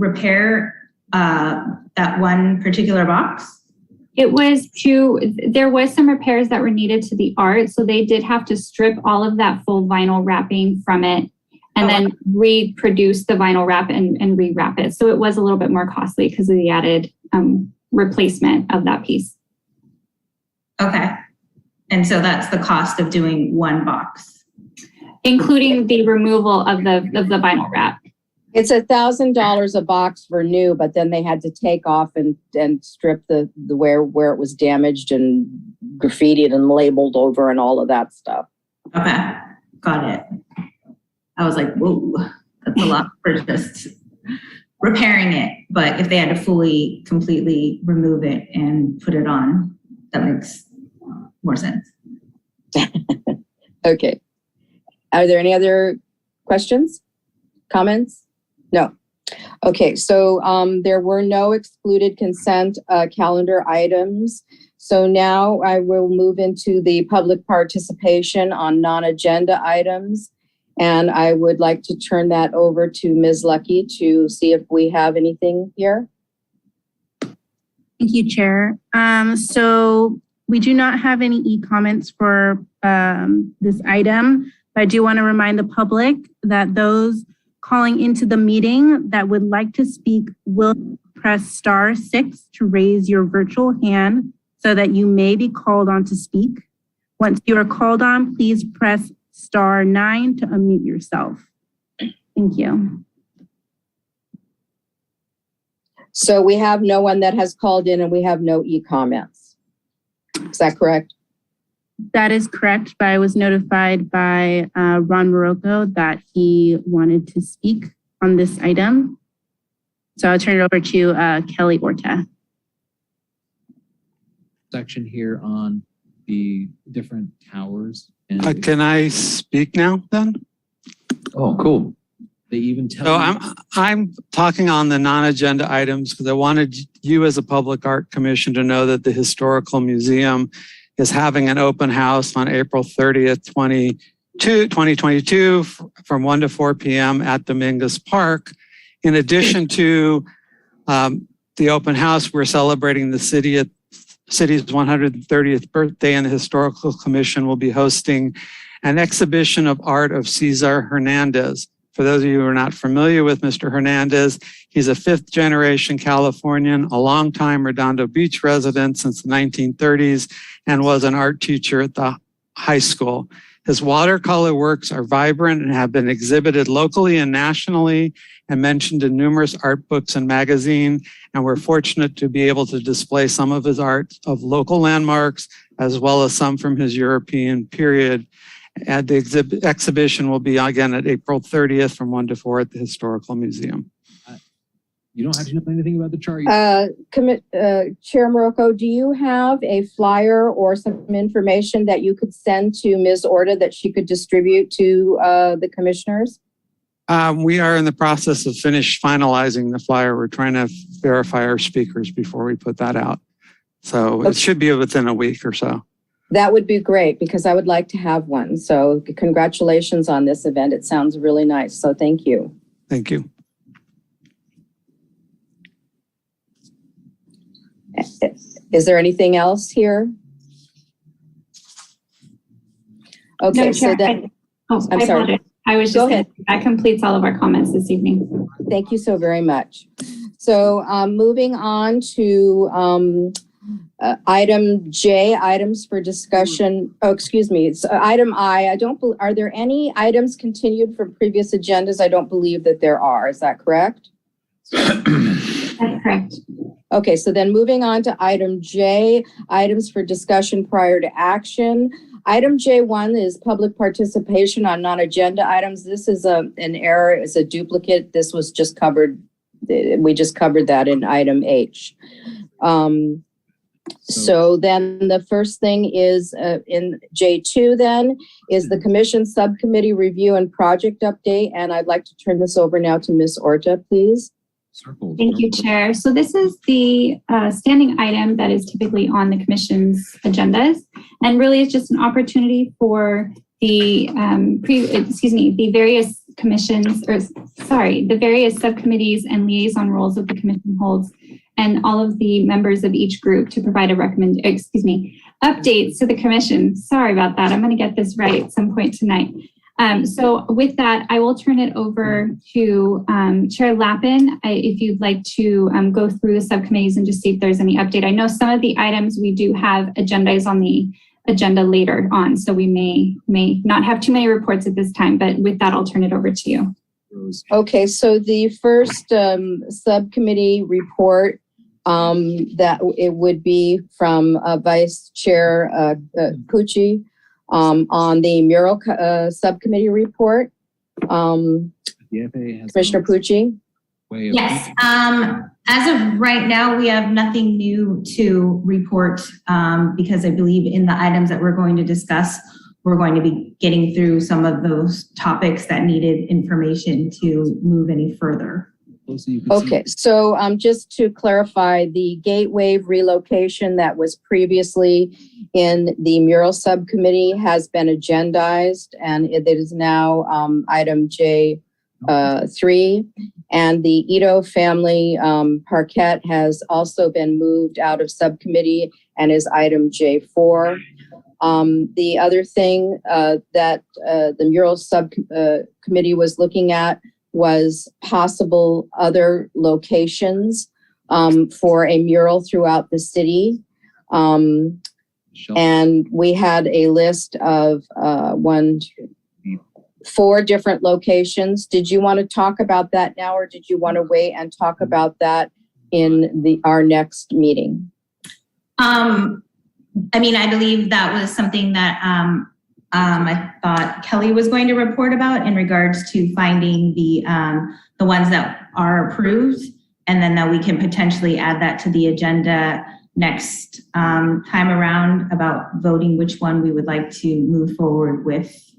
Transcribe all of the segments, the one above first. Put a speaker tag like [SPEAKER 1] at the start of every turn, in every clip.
[SPEAKER 1] repair that one particular box?
[SPEAKER 2] There was some repairs that were needed to the art. So they did have to strip all of that full vinyl wrapping from it and then reproduce the vinyl wrap and rewrap it. So it was a little bit more costly because of the added replacement of that piece.
[SPEAKER 1] Okay. And so that's the cost of doing one box?
[SPEAKER 2] Including the removal of the vinyl wrap.
[SPEAKER 3] It's $1,000 a box for new, but then they had to take off and strip the where it was damaged and graffitied and labeled over and all of that stuff.
[SPEAKER 1] Okay, got it. I was like, whoa, that's a lot for just repairing it. But if they had to completely remove it and put it on, that makes more sense.
[SPEAKER 3] Okay. Are there any other questions, comments? No. Okay, so there were no excluded consent calendar items. So now I will move into the public participation on non-agenda items. And I would like to turn that over to Ms. Lucky to see if we have anything here.
[SPEAKER 4] Thank you, Chair. So we do not have any e-comments for this item, but I do want to remind the public that those calling into the meeting that would like to speak will press *6 to raise your virtual hand so that you may be called on to speak. Once you are called on, please press *9 to unmute yourself. Thank you.
[SPEAKER 3] So we have no one that has called in and we have no e-comments. Is that correct?
[SPEAKER 4] That is correct, but I was notified by Ron Morocco that he wanted to speak on this item. So I'll turn it over to Kelly Orta.
[SPEAKER 5] Section here on the different towers. And
[SPEAKER 6] can I speak now then?
[SPEAKER 5] Oh, cool. They even tell
[SPEAKER 6] I'm talking on the non-agenda items because I wanted you as a public art commission to know that the Historical Museum is having an open house on April 30th, 2022 from 1 to 4 p.m. at Dominguez Park. In addition to the open house, we're celebrating the city's 130th birthday, and the Historical Commission will be hosting an exhibition of art of Cesar Hernandez. For those of you who are not familiar with Mr. Hernandez, he's a fifth-generation Californian, a longtime Redondo Beach resident since the 1930s, and was an art teacher at the high school. His watercolor works are vibrant and have been exhibited locally and nationally and mentioned in numerous art books and magazines. And we're fortunate to be able to display some of his art of local landmarks, as well as some from his European period. And the exhibition will be again at April 30th from 1 to 4 at the Historical Museum.
[SPEAKER 5] You don't have to know anything about the chart.
[SPEAKER 3] Chair Morocco, do you have a flyer or some information that you could send to Ms. Orta that she could distribute to the commissioners?
[SPEAKER 6] We are in the process of finalizing the flyer. We're trying to verify our speakers before we put that out. So It should be within a week or so.
[SPEAKER 3] That would be great because I would like to have one. So congratulations on this event. It sounds really nice. So thank you.
[SPEAKER 6] Thank you.
[SPEAKER 3] Is there anything else here? Okay,
[SPEAKER 2] No,
[SPEAKER 3] so then,
[SPEAKER 2] I'm sorry. I was just saying that completes all of our comments this evening.
[SPEAKER 3] Thank you so very much. So moving on to item J, items for discussion. Oh, excuse me. It's item I. Are there any items continued from previous agendas? I don't believe that there are. Is that correct?
[SPEAKER 2] That's correct.
[SPEAKER 3] Okay, so then moving on to item J, items for discussion prior to action. Item J1 is public participation on non-agenda items. This is an error, it's a duplicate. This was just covered, we just covered that in item H. So then the first thing is in J2 then is the commission subcommittee review and project update. And I'd like to turn this over now to Ms. Orta, please.
[SPEAKER 2] Thank you, Chair. So this is the standing item that is typically on the Commission's agendas, and really it's just an opportunity for the the various commissions, the various subcommittees and liaison roles that the commission holds, and all of the members of each group to provide updates to the commission. Sorry about that. I'm going to get this right at some point tonight. So with that, I will turn it over to Chair Lappin, if you'd like to go through the subcommittees and just see if there's any update. I know some of the items we do have agendized on the agenda later on, so we may not have too many reports at this time, but with that, I'll turn it over to you.
[SPEAKER 3] Okay, so the first subcommittee report, that it would be from Vice Chair Pucci, on the Mural subcommittee report. Commissioner Pucci?
[SPEAKER 1] Yes. As of right now, we have nothing new to report because I believe in the items that we're going to discuss, we're going to be getting through some of those topics that needed information to move any further.
[SPEAKER 3] Okay, so just to clarify, the gateway relocation that was previously in the Mural subcommittee has been agendized, and it is now item J3. And the Ito family parquet has also been moved out of subcommittee and is item J4. The other thing that the Mural subcommittee was looking at was possible other locations for a mural throughout the city. And we had a list of 4 different locations. Did you want to talk about that now, or did you want to wait and talk about that in our next meeting?
[SPEAKER 1] I believe that was something that I thought Kelly was going to report about in regards to finding the ones that are approved, and then that we can potentially add that to the agenda next time around about voting which one we would like to move forward with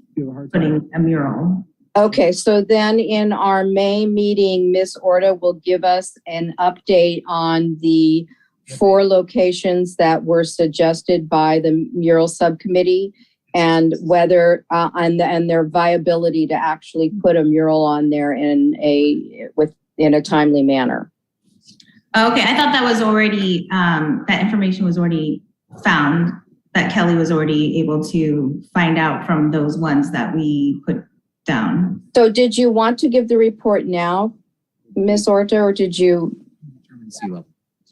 [SPEAKER 1] putting a mural.
[SPEAKER 3] Okay, so then in our May meeting, Ms. Orta will give us an update on the 4 locations that were suggested by the Mural subcommittee, and whether and their viability to actually put a mural on there in a timely manner.
[SPEAKER 1] Okay, I thought that was already that information was already found, that Kelly was already able to find out from those ones that we put down.
[SPEAKER 3] So did you want to give the report now, Ms. Orta, or did you?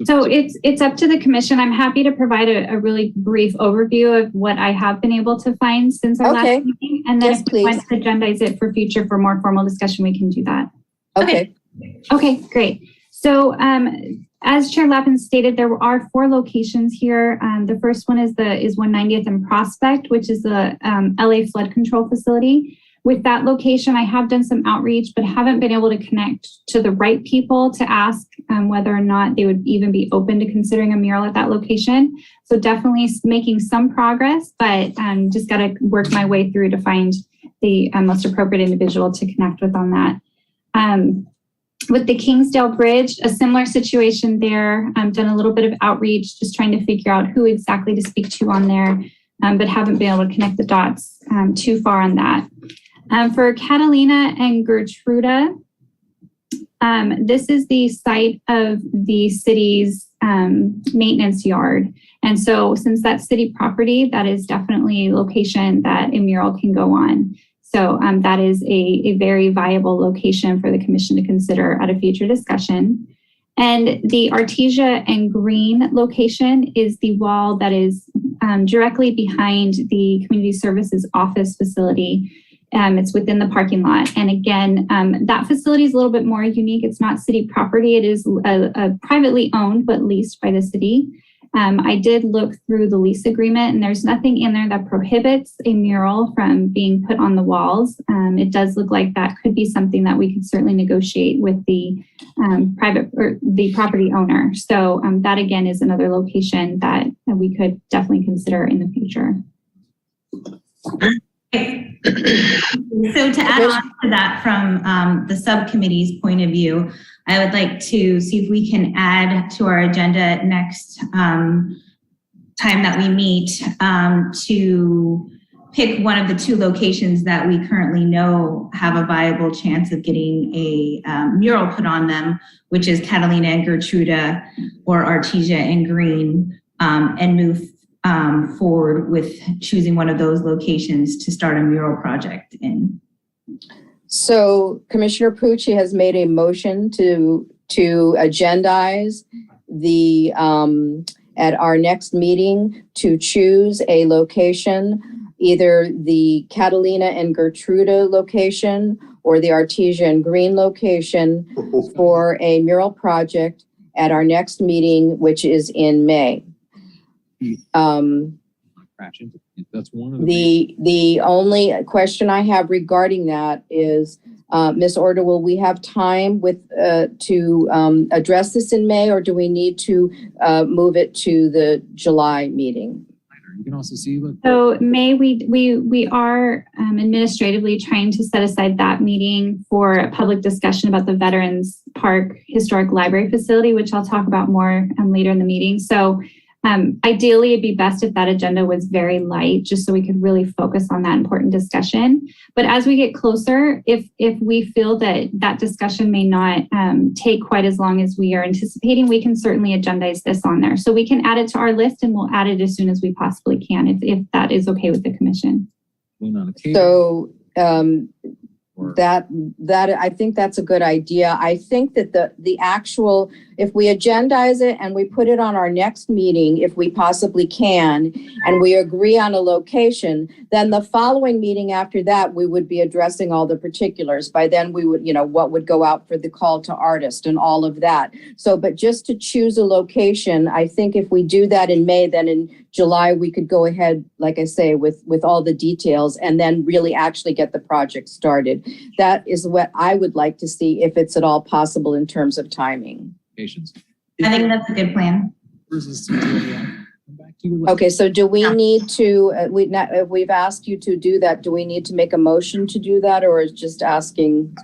[SPEAKER 2] So it's up to the commission. I'm happy to provide a really brief overview of what I have been able to find since our last meeting. And then if we want to agendize it for future for more formal discussion, we can do that.
[SPEAKER 3] Okay.
[SPEAKER 2] Okay, great. So as Chair Lappin stated, there are 4 locations here. The first one is 190th and Prospect, which is the LA flood control facility. With that location, I have done some outreach, but haven't been able to connect to the right people to ask whether or not they would even be open to considering a mural at that location. So definitely making some progress, but just got to work my way through to find the most appropriate individual to connect with on that. With the Kingsdale Bridge, a similar situation there. I've done a little bit of outreach, just trying to figure out who exactly to speak to on there, but haven't been able to connect the dots too far on that. For Catalina and Gertruda, this is the site of the city's maintenance yard. And so since that's city property, that is definitely a location that a mural can go on. So that is a very viable location for the commission to consider at a future discussion. And the Artesia and Green location is the wall that is directly behind the community services office facility. It's within the parking lot. And again, that facility is a little bit more unique. It's not city property. It is a privately owned, but leased by the city. I did look through the lease agreement, and there's nothing in there that prohibits a mural from being put on the walls. It does look like that could be something that we could certainly negotiate with the private or the property owner. So that again is another location that we could definitely consider in the future.
[SPEAKER 1] So to add on to that from the subcommittee's point of view, I would like to see if we can add to our agenda next time that we meet to pick one of the two locations that we currently know have a viable chance of getting a mural put on them, which is Catalina and Gertruda or Artesia and Green, and move forward with choosing one of those locations to start a mural project in.
[SPEAKER 3] So Commissioner Pucci has made a motion to agendize the, at our next meeting, to choose a location, either the Catalina and Gertruda location or the Artesia and Green location for a mural project at our next meeting, which is in May.
[SPEAKER 5] That's one of
[SPEAKER 3] The only question I have regarding that is, Ms. Order, will we have time to address this in May, or do we need to move it to the July meeting?
[SPEAKER 5] You can also see, look.
[SPEAKER 2] So May, we are administratively trying to set aside that meeting for a public discussion about the Veterans Park Historic Library Facility, which I'll talk about more later in the meeting. So ideally, it'd be best if that agenda was very light, just so we could really focus on that important discussion. But as we get closer, if we feel that that discussion may not take quite as long as we are anticipating, we can certainly agendize this on there. So we can add it to our list, and we'll add it as soon as we possibly can, if that is okay with the commission.
[SPEAKER 3] So that I think that's a good idea. I think that the actual, if we agendize it and we put it on our next meeting, if we possibly can, and we agree on a location, then the following meeting after that, we would be addressing all the particulars. By then we would, what would go out for the call to artist and all of that. So, but just to choose a location, I think if we do that in May, then in July, we could go ahead, like I say, with all the details, and then really actually get the project started. That is what I would like to see, if it's at all possible in terms of timing.
[SPEAKER 1] I think that's a good plan.
[SPEAKER 3] Okay, so do we need to, we've asked you to do that, do we need to make a motion to do that, or is just asking?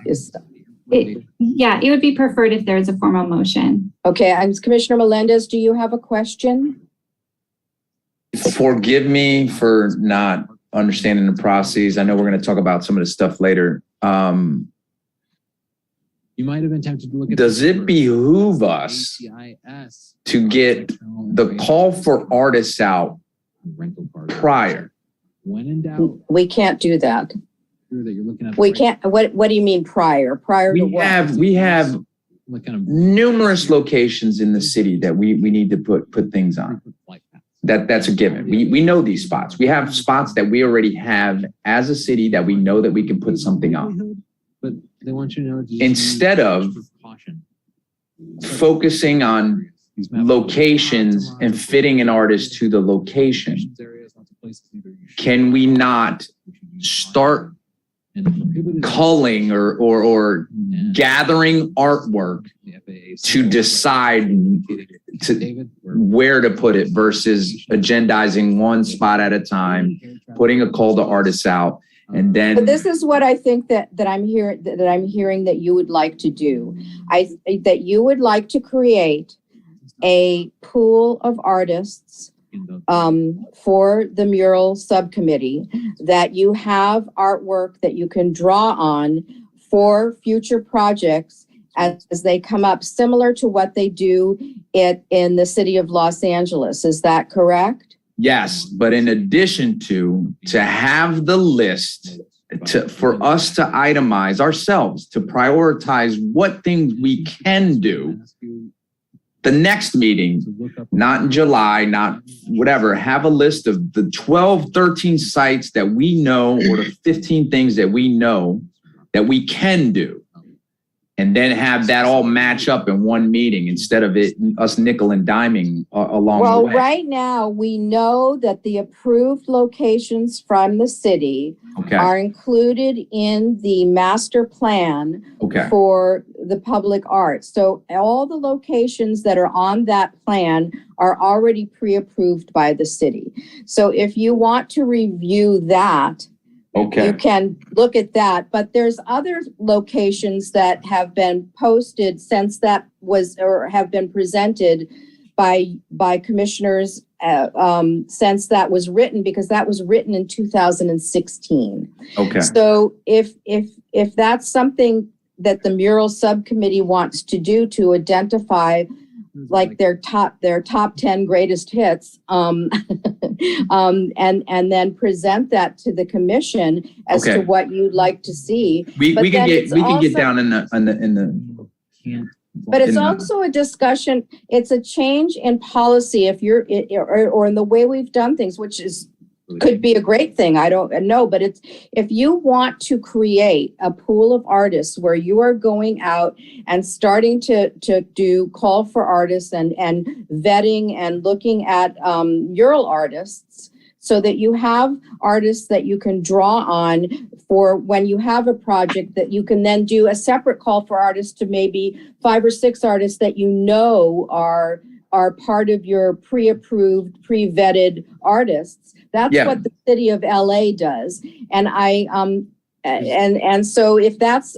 [SPEAKER 2] Yeah, it would be preferred if there's a formal motion.
[SPEAKER 3] Okay, Commissioner Melendez, do you have a question?
[SPEAKER 7] Forgive me for not understanding the process. I know we're going to talk about some of the stuff later.
[SPEAKER 5] You might have been tempted to look at.
[SPEAKER 7] Does it behoove us to get the call for artists out prior?
[SPEAKER 5] When in doubt,
[SPEAKER 3] we can't do that. We can't. What do you mean prior? Prior to what?
[SPEAKER 7] We have numerous locations in the city that we need to put things on. That's a given. We know these spots. We have spots that we already have as a city that we know that we can put something on.
[SPEAKER 5] But they want you to know,
[SPEAKER 7] instead of focusing on locations and fitting an artist to the location, can we not start culling or gathering artwork to decide where to put it versus agendizing one spot at a time, putting a call to artists out, and then.
[SPEAKER 3] But this is what I think that I'm hearing that you would like to do. I think that you would like to create a pool of artists for the mural subcommittee, that you have artwork that you can draw on for future projects as they come up, similar to what they do in the city of Los Angeles. Is that correct?
[SPEAKER 7] Yes, but in addition to have the list for us to itemize ourselves, to prioritize what things we can do. The next meeting, not in July, not whatever, have a list of the 12, 13 sites that we know, or the 15 things that we know that we can do. And then have that all match up in one meeting instead of us nickel and diming along the way.
[SPEAKER 3] Well, right now, we know that the approved locations from the city are included in the master plan for the public art. So all the locations that are on that plan are already pre-approved by the city. So if you want to review that, you can look at that, but there's other locations that have been posted since that was, or have been presented by commissioners since that was written, because that was written in 2016.
[SPEAKER 7] Okay.
[SPEAKER 3] So if that's something that the mural subcommittee wants to do to identify like their top 10 greatest hits, and then present that to the commission as to
[SPEAKER 7] Okay.
[SPEAKER 3] what you'd like to see.
[SPEAKER 7] We
[SPEAKER 3] But
[SPEAKER 7] can
[SPEAKER 3] then
[SPEAKER 7] get
[SPEAKER 3] it's
[SPEAKER 7] we can get
[SPEAKER 3] also-
[SPEAKER 7] down in the
[SPEAKER 3] But it's
[SPEAKER 7] in the-
[SPEAKER 3] also a discussion, it's a change in policy if you're, or in the way we've done things, which could be a great thing. I don't know, but it's, if you want to create a pool of artists where you are going out and starting to do call for artists and vetting and looking at mural artists, so that you have artists that you can draw on for when you have a project, that you can then do a separate call for artists to maybe 5 or 6 artists that you know are part of your pre-approved, pre-vetted artists. That's
[SPEAKER 7] Yeah.
[SPEAKER 3] what the city of LA does. And and so if that's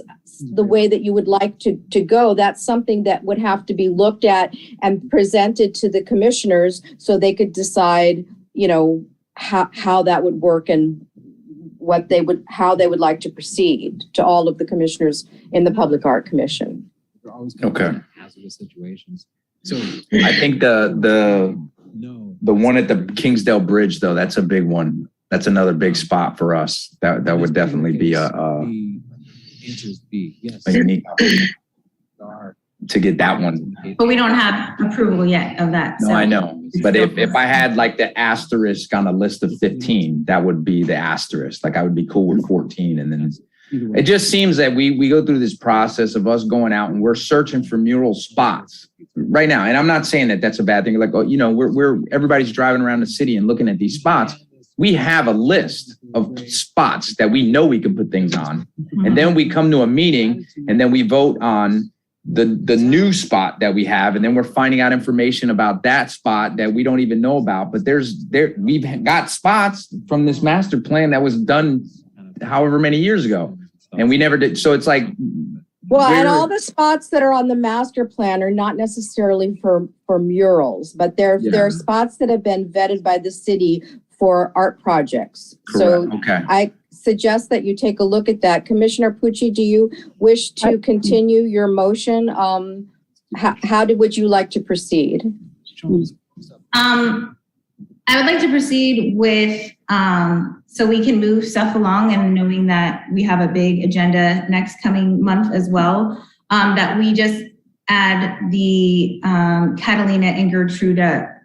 [SPEAKER 3] the way that you would like to go, that's something that would have to be looked at and presented to the commissioners so they could decide, how that would work and how they would like to proceed to all of the commissioners in the Public Art Commission.
[SPEAKER 5] They're always
[SPEAKER 7] Okay.
[SPEAKER 5] hazardous situations. So
[SPEAKER 7] I think the
[SPEAKER 5] no.
[SPEAKER 7] one at the Kingsdale Bridge, though, that's a big one. That's another big spot for us. That would definitely be a
[SPEAKER 5] The answer is B. Yes.
[SPEAKER 7] a unique
[SPEAKER 5] There are.
[SPEAKER 7] to get that one.
[SPEAKER 1] But we don't have approval yet of that.
[SPEAKER 7] No,
[SPEAKER 1] so-
[SPEAKER 7] I know. But if I had like the asterisk on a list of 15, that would be the asterisk. Like I would be cool with 14. And then
[SPEAKER 5] Either way.
[SPEAKER 7] it just seems that we go through this process of us going out and we're searching for mural spots right now. And I'm not saying that that's a bad thing. Like, we're everybody's driving around the city and looking at these spots. We have a list of spots that we know we can put things on. And then we come to a meeting and then we vote on the new spot that we have. And then we're finding out information about that spot that we don't even know about. But we've got spots from this master plan that was done however many years ago. And we never did. So it's like,
[SPEAKER 3] Well, and
[SPEAKER 7] Where-
[SPEAKER 3] all the spots that are on the master plan are not necessarily for murals, but there
[SPEAKER 7] Yeah.
[SPEAKER 3] are spots that have been vetted by the city for art projects. So
[SPEAKER 7] correct. Okay.
[SPEAKER 3] I suggest that you take a look at that. Commissioner Pucci, do you wish to continue your motion? Would you like to proceed?
[SPEAKER 1] I would like to proceed with, so we can move stuff along, and knowing that we have a big agenda next coming month as well, that we just add the Catalina and Gertruda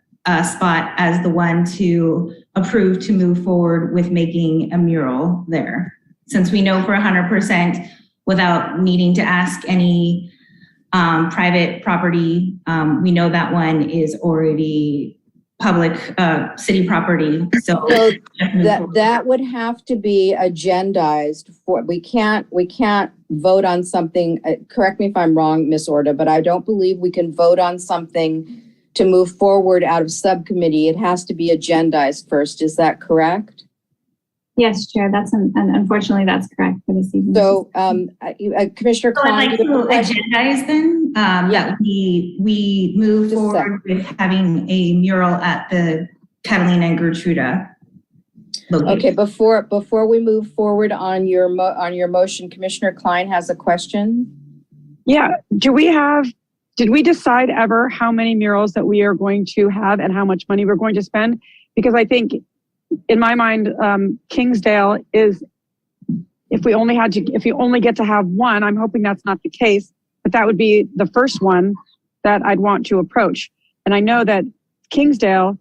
[SPEAKER 1] spot as the one to approve to move forward with making a mural there. Since we know for 100% without needing to ask any private property, we know that one is already public city property. So
[SPEAKER 3] So that would have to be agendized for, we can't vote on something, correct me if I'm wrong, Ms. Orta, but I don't believe we can vote on something to move forward out of subcommittee. It has to be agendized first. Is that correct?
[SPEAKER 2] Yes, Chair, unfortunately, that's correct for this evening.
[SPEAKER 3] So, Commissioner
[SPEAKER 1] So I'd
[SPEAKER 3] Klein,
[SPEAKER 1] like
[SPEAKER 3] do
[SPEAKER 1] to
[SPEAKER 3] you have a question?
[SPEAKER 1] agendize then, that we move
[SPEAKER 3] Just a
[SPEAKER 1] forward with having a mural at the Catalina and Gertruda location.
[SPEAKER 3] Okay, before we move forward on your motion, Commissioner Klein has a question.
[SPEAKER 8] Yeah, did we decide ever how many murals that we are going to have and how much money we're going to spend? Because I think, in my mind, Kingsdale is, if we only get to have one, I'm hoping that's not the case, but that would be the first one that I'd want to approach. And I know that Kingsdale,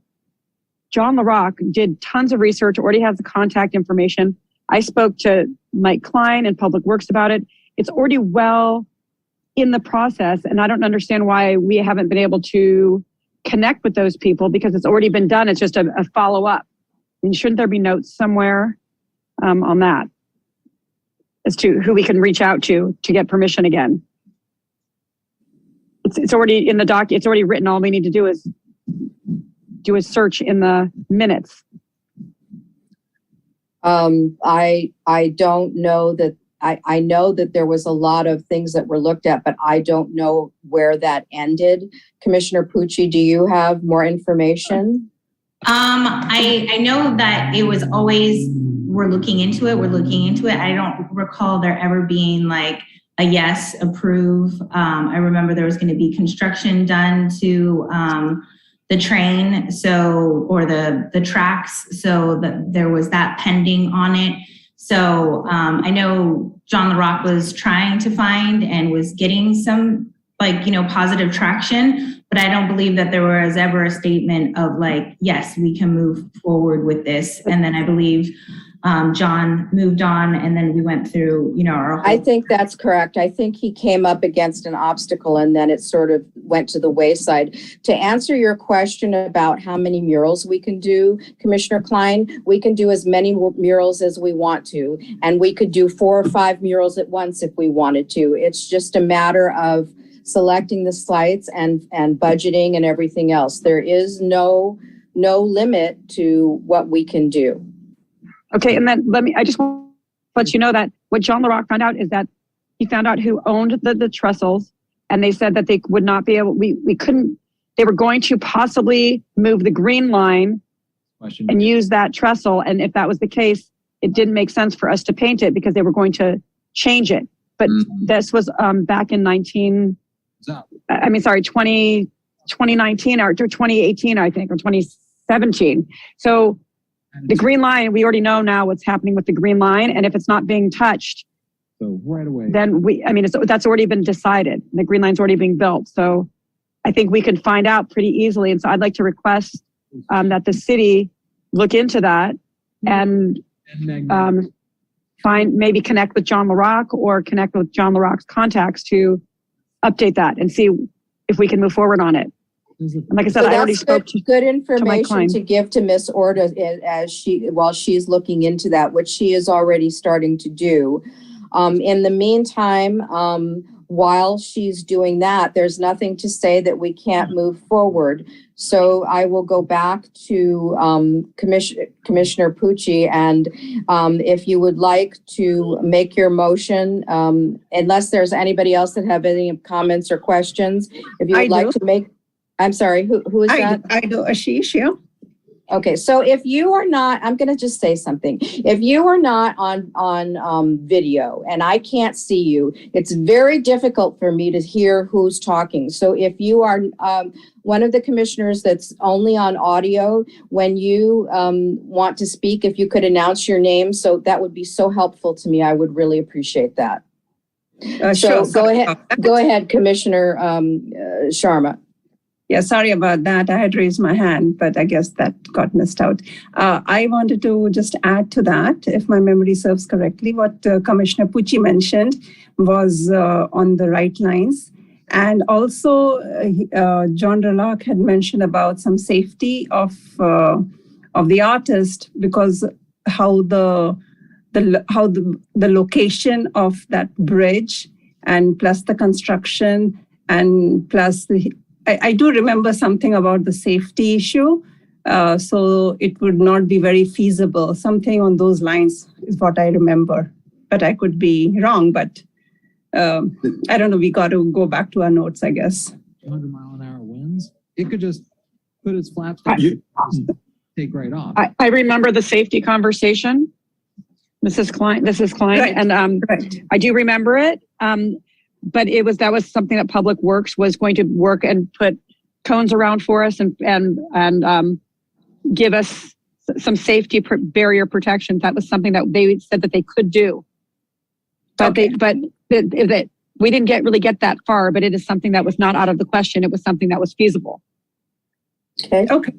[SPEAKER 8] John LaRock did tons of research, already has the contact information. I spoke to Mike Klein and Public Works about it. It's already well in the process, and I don't understand why we haven't been able to connect with those people, because it's already been done. It's just a follow-up. And shouldn't there be notes somewhere on that as to who we can reach out to get permission again? It's already in the doc. It's already written. All we need to do is do a search in the minutes.
[SPEAKER 3] I don't know that. I know that there was a lot of things that were looked at, but I don't know where that ended. Commissioner Pucci, do you have more information?
[SPEAKER 1] I know that it was always, we're looking into it. I don't recall there ever being like a yes, approve. I remember there was going to be construction done to the train, or the tracks, so that there was that pending on it. So I know John LaRock was trying to find and was getting some positive traction, but I don't believe that there was ever a statement of like, yes, we can move forward with this. And then I believe John moved on, and then we went through, our whole.
[SPEAKER 3] I think that's correct. I think he came up against an obstacle and then it sort of went to the wayside. To answer your question about how many murals we can do, Commissioner Klein, we can do as many murals as we want to, and we could do 4 or 5 murals at once if we wanted to. It's just a matter of selecting the sites and budgeting and everything else. There is no limit to what we can do.
[SPEAKER 8] Okay, and then I just want to let you know that what John LaRock found out is that he found out who owned the trestles, and they said that they would not be able, we couldn't, they were going to possibly move the green line and use that trestle. And if that was the case, it didn't make sense for us to paint it because they were going to change it. But this was back in 2019 or 2018, I think, or 2017. So the green line, we already know now what's happening with the green line. And if it's not being touched,
[SPEAKER 5] so right away,
[SPEAKER 8] then that's already been decided. The green line's already being built. So I think we can find out pretty easily. And so I'd like to request that the city look into that and maybe connect with John LaRock or connect with John LaRock's contacts to update that and see if we can move forward on it. And like I said, I already spoke to good
[SPEAKER 3] information to give to Miss Orta while she's looking into that, which she is already starting to do. In the meantime, while she's doing that, there's nothing to say that we can't move forward. So I will go back to Commissioner Pucci, and if you would like to make your motion, unless there's anybody else that have any comments or questions, if you would like to make. I'm sorry, who is that?
[SPEAKER 9] I do, Ashish, yeah.
[SPEAKER 3] Okay, so if you are not, I'm going to just say something. If you are not on video and I can't see you, it's very difficult for me to hear who's talking. So if you are one of the commissioners that's only on audio, when you want to speak, if you could announce your name, so that would be so helpful to me. I would really appreciate that. So
[SPEAKER 9] sure.
[SPEAKER 3] Go ahead, Commissioner Sharma.
[SPEAKER 9] Yeah, sorry about that. I had raised my hand, but I guess that got missed out. I wanted to just add to that, if my memory serves correctly, what Commissioner Pucci mentioned was on the right lines. And also, John LaRock had mentioned about some safety of the artist, because how the location of that bridge and plus the construction and plus I do remember something about the safety issue. So it would not be very feasible. Something on those lines is what I remember, but I could be wrong. But I don't know. We got to go back to our notes, I guess.
[SPEAKER 5] 200-mile-an-hour winds. It could just put its flaps down and take right off.
[SPEAKER 8] I remember the safety conversation, Mrs. Klein,
[SPEAKER 9] Right.
[SPEAKER 8] And
[SPEAKER 9] Right.
[SPEAKER 8] I do remember it. But that was something that Public Works was going to work and put cones around for us and give us some safety barrier protections. That was something that they said that they could do. But we didn't really get that far, but it is something that was not out of the question. It was something that was feasible.
[SPEAKER 9] Okay.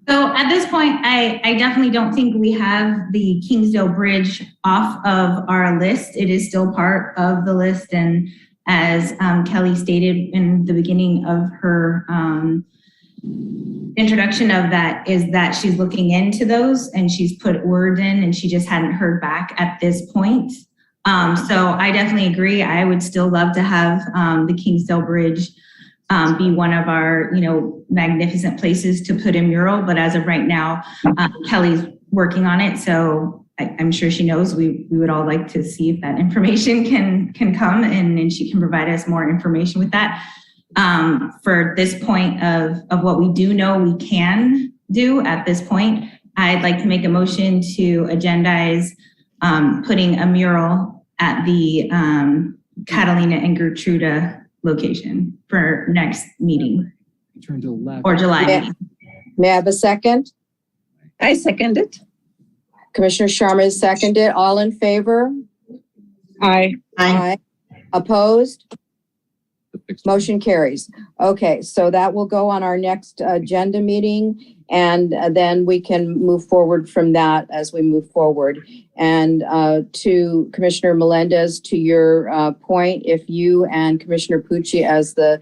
[SPEAKER 1] So at this point, I definitely don't think we have the Kingsdale Bridge off of our list. It is still part of the list. And as Kelly stated in the beginning of her introduction of that, is that she's looking into those and she's put word in and she just hadn't heard back at this point. So I definitely agree. I would still love to have the Kingsdale Bridge be one of our, magnificent places to put a mural. But as of right now, Kelly's working on it. So I'm sure she knows we would all like to see if that information can come and she can provide us more information with that. For this point of what we do know we can do at this point, I'd like to make a motion to agendize putting a mural at the Catalina and Gertruda location for next meeting
[SPEAKER 5] Turn to the left.
[SPEAKER 1] or July
[SPEAKER 3] Yeah.
[SPEAKER 1] meeting.
[SPEAKER 3] May I have a second?
[SPEAKER 9] I second it.
[SPEAKER 3] Commissioner Sharma has seconded. All in favor?
[SPEAKER 8] Aye.
[SPEAKER 3] Aye. Opposed? Motion carries. Okay, so that will go on our next agenda meeting, and then we can move forward from that as we move forward. And to Commissioner Melendez, to your point, if you and Commissioner Pucci as the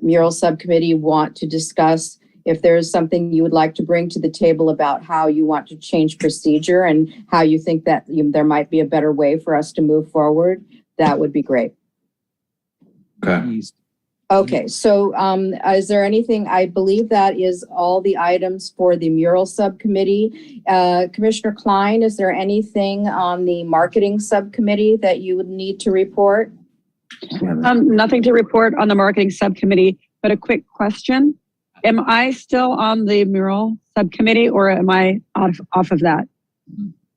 [SPEAKER 3] mural subcommittee want to discuss if there's something you would like to bring to the table about how you want to change procedure and how you think that there might be a better way for us to move forward, that would be great.
[SPEAKER 7] Okay.
[SPEAKER 5] East.
[SPEAKER 3] Okay, so is there anything, I believe that is all the items for the mural subcommittee. Commissioner Klein, is there anything on the marketing subcommittee that you would need to report?
[SPEAKER 8] Nothing to report on the marketing subcommittee, but a quick question. Am I still on the mural subcommittee or am I off of that?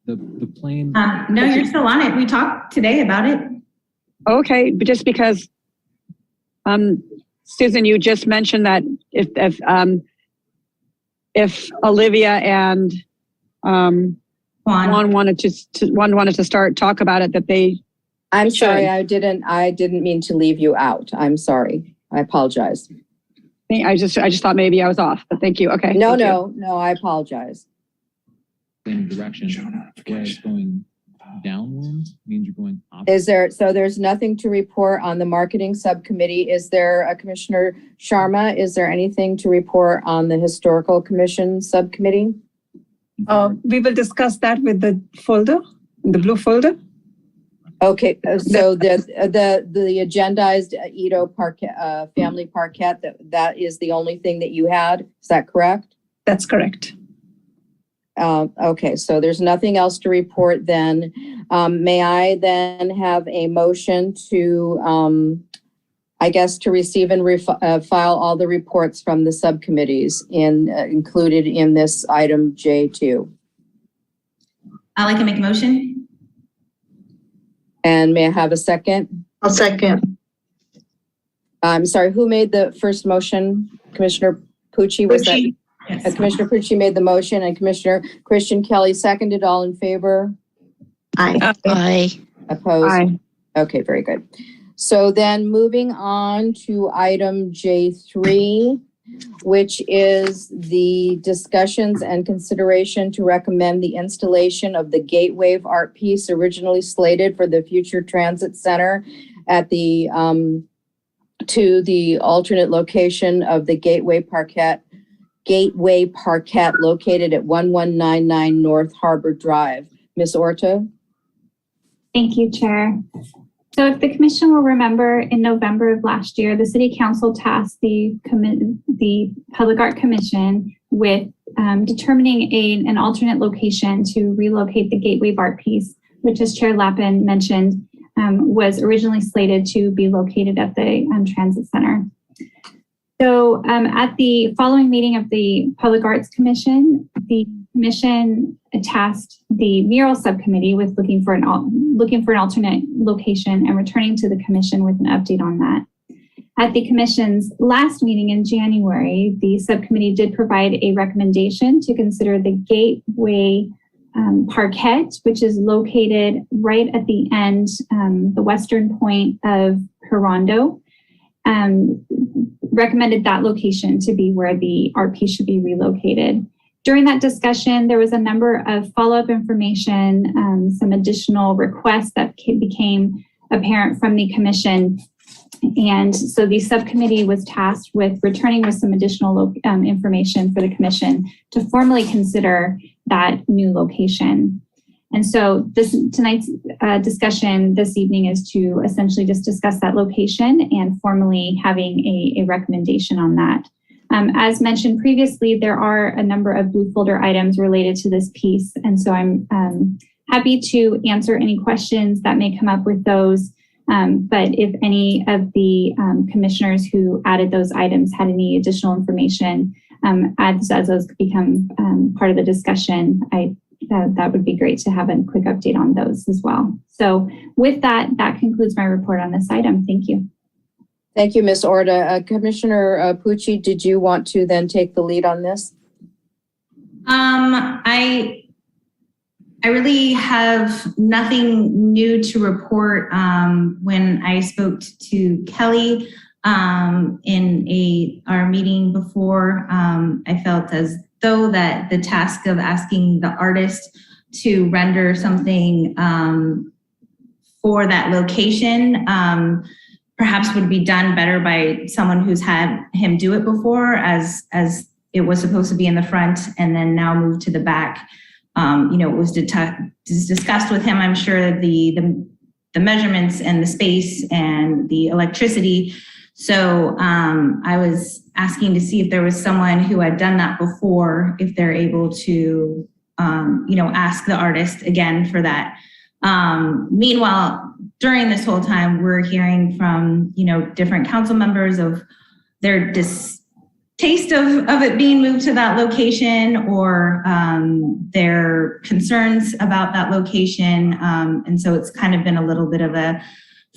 [SPEAKER 5] The plane.
[SPEAKER 1] No, you're still on it. We talked today about it.
[SPEAKER 8] Okay, but just because, Susan, you just mentioned that if Olivia and
[SPEAKER 1] Juan.
[SPEAKER 8] Juan wanted to talk about it, that they.
[SPEAKER 3] I'm
[SPEAKER 8] Sure.
[SPEAKER 3] sorry, I didn't mean to leave you out. I'm sorry. I apologize.
[SPEAKER 8] I just thought maybe I was off, but thank you. Okay.
[SPEAKER 3] No,
[SPEAKER 8] thank you.
[SPEAKER 3] no, I apologize.
[SPEAKER 5] Same direction. Where it's going downwind means you're going opposite.
[SPEAKER 3] Is there, so there's nothing to report on the marketing subcommittee. Is there a Commissioner Sharma? Is there anything to report on the historical commission subcommittee?
[SPEAKER 9] We will discuss that with the folder, the blue folder.
[SPEAKER 3] Okay, so the agendized Edo Parquet, family parquet, that is the only thing that you had, is that correct?
[SPEAKER 9] That's correct.
[SPEAKER 3] Okay, so there's nothing else to report then. May I then have a motion to, I guess, to receive and file all the reports from the subcommittees included in this item J2?
[SPEAKER 1] I'd like to make a motion.
[SPEAKER 3] And may I have a second?
[SPEAKER 10] I'll second.
[SPEAKER 3] I'm sorry, who made the first motion? Commissioner Pucci, was that?
[SPEAKER 1] Yes.
[SPEAKER 3] Commissioner Pucci made the motion and Commissioner Christian Kelly seconded. All in favor?
[SPEAKER 10] Aye. Aye.
[SPEAKER 3] Opposed?
[SPEAKER 8] Aye.
[SPEAKER 3] Okay, very good. So then moving on to item J3, which is the discussions and consideration to recommend the installation of the Gateway art piece originally slated for the future transit center at the to the alternate location of the Gateway Parquet located at 1199 North Harbor Drive. Ms. Orta?
[SPEAKER 2] Thank you, Chair. So if the commission will remember, in November of last year, the City Council tasked the Public Art Commission with determining an alternate location to relocate the Gateway art piece, which, as Chair Lappin mentioned, was originally slated to be located at the Transit Center. So at the following meeting of the Public Arts Commission, the commission tasked the mural subcommittee with looking for an alternate location and returning to the commission with an update on that. At the commission's last meeting in January, the subcommittee did provide a recommendation to consider the Gateway Parquet, which is located right at the end, the western point of Redondo. Recommended that location to be where the art piece should be relocated. During that discussion, there was a number of follow-up information, some additional requests that became apparent from the commission. And so the subcommittee was tasked with returning with some additional information for the commission to formally consider that new location. And so tonight's discussion this evening is to essentially just discuss that location and formally having a recommendation on that. As mentioned previously, there are a number of blue folder items related to this piece. And so I'm happy to answer any questions that may come up with those. But if any of the commissioners who added those items had any additional information, as those become part of the discussion, that would be great to have a quick update on those as well. So with that, that concludes my report on this item. Thank you.
[SPEAKER 3] Thank you, Ms. Orta. Commissioner Pucci, did you want to then take the lead on this?
[SPEAKER 1] I really have nothing new to report. When I spoke to Kelly in our meeting before, I felt as though that the task of asking the artist to render something for that location perhaps would be done better by someone who's had him do it before, as it was supposed to be in the front and then now moved to the back. It was discussed with him, I'm sure, the measurements and the space and the electricity. So I was asking to see if there was someone who had done that before, if they're able to, ask the artist again for that. Meanwhile, during this whole time, we're hearing from, different council members of their distaste of it being moved to that location, or their concerns about that location. And so it's kind of been a little bit of a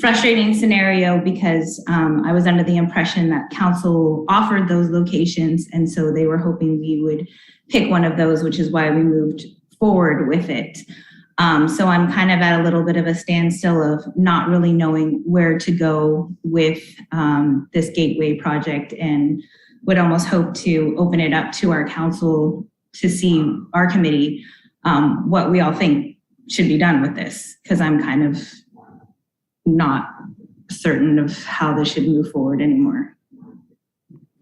[SPEAKER 1] frustrating scenario, because I was under the impression that council offered those locations, and so they were hoping we would pick one of those, which is why we moved forward with it. So I'm kind of at a little bit of a standstill of not really knowing where to go with this gateway project, and would almost hope to open it up to our council to see, our committee, what we all think should be done with this, because I'm kind of not certain of how this should move forward anymore.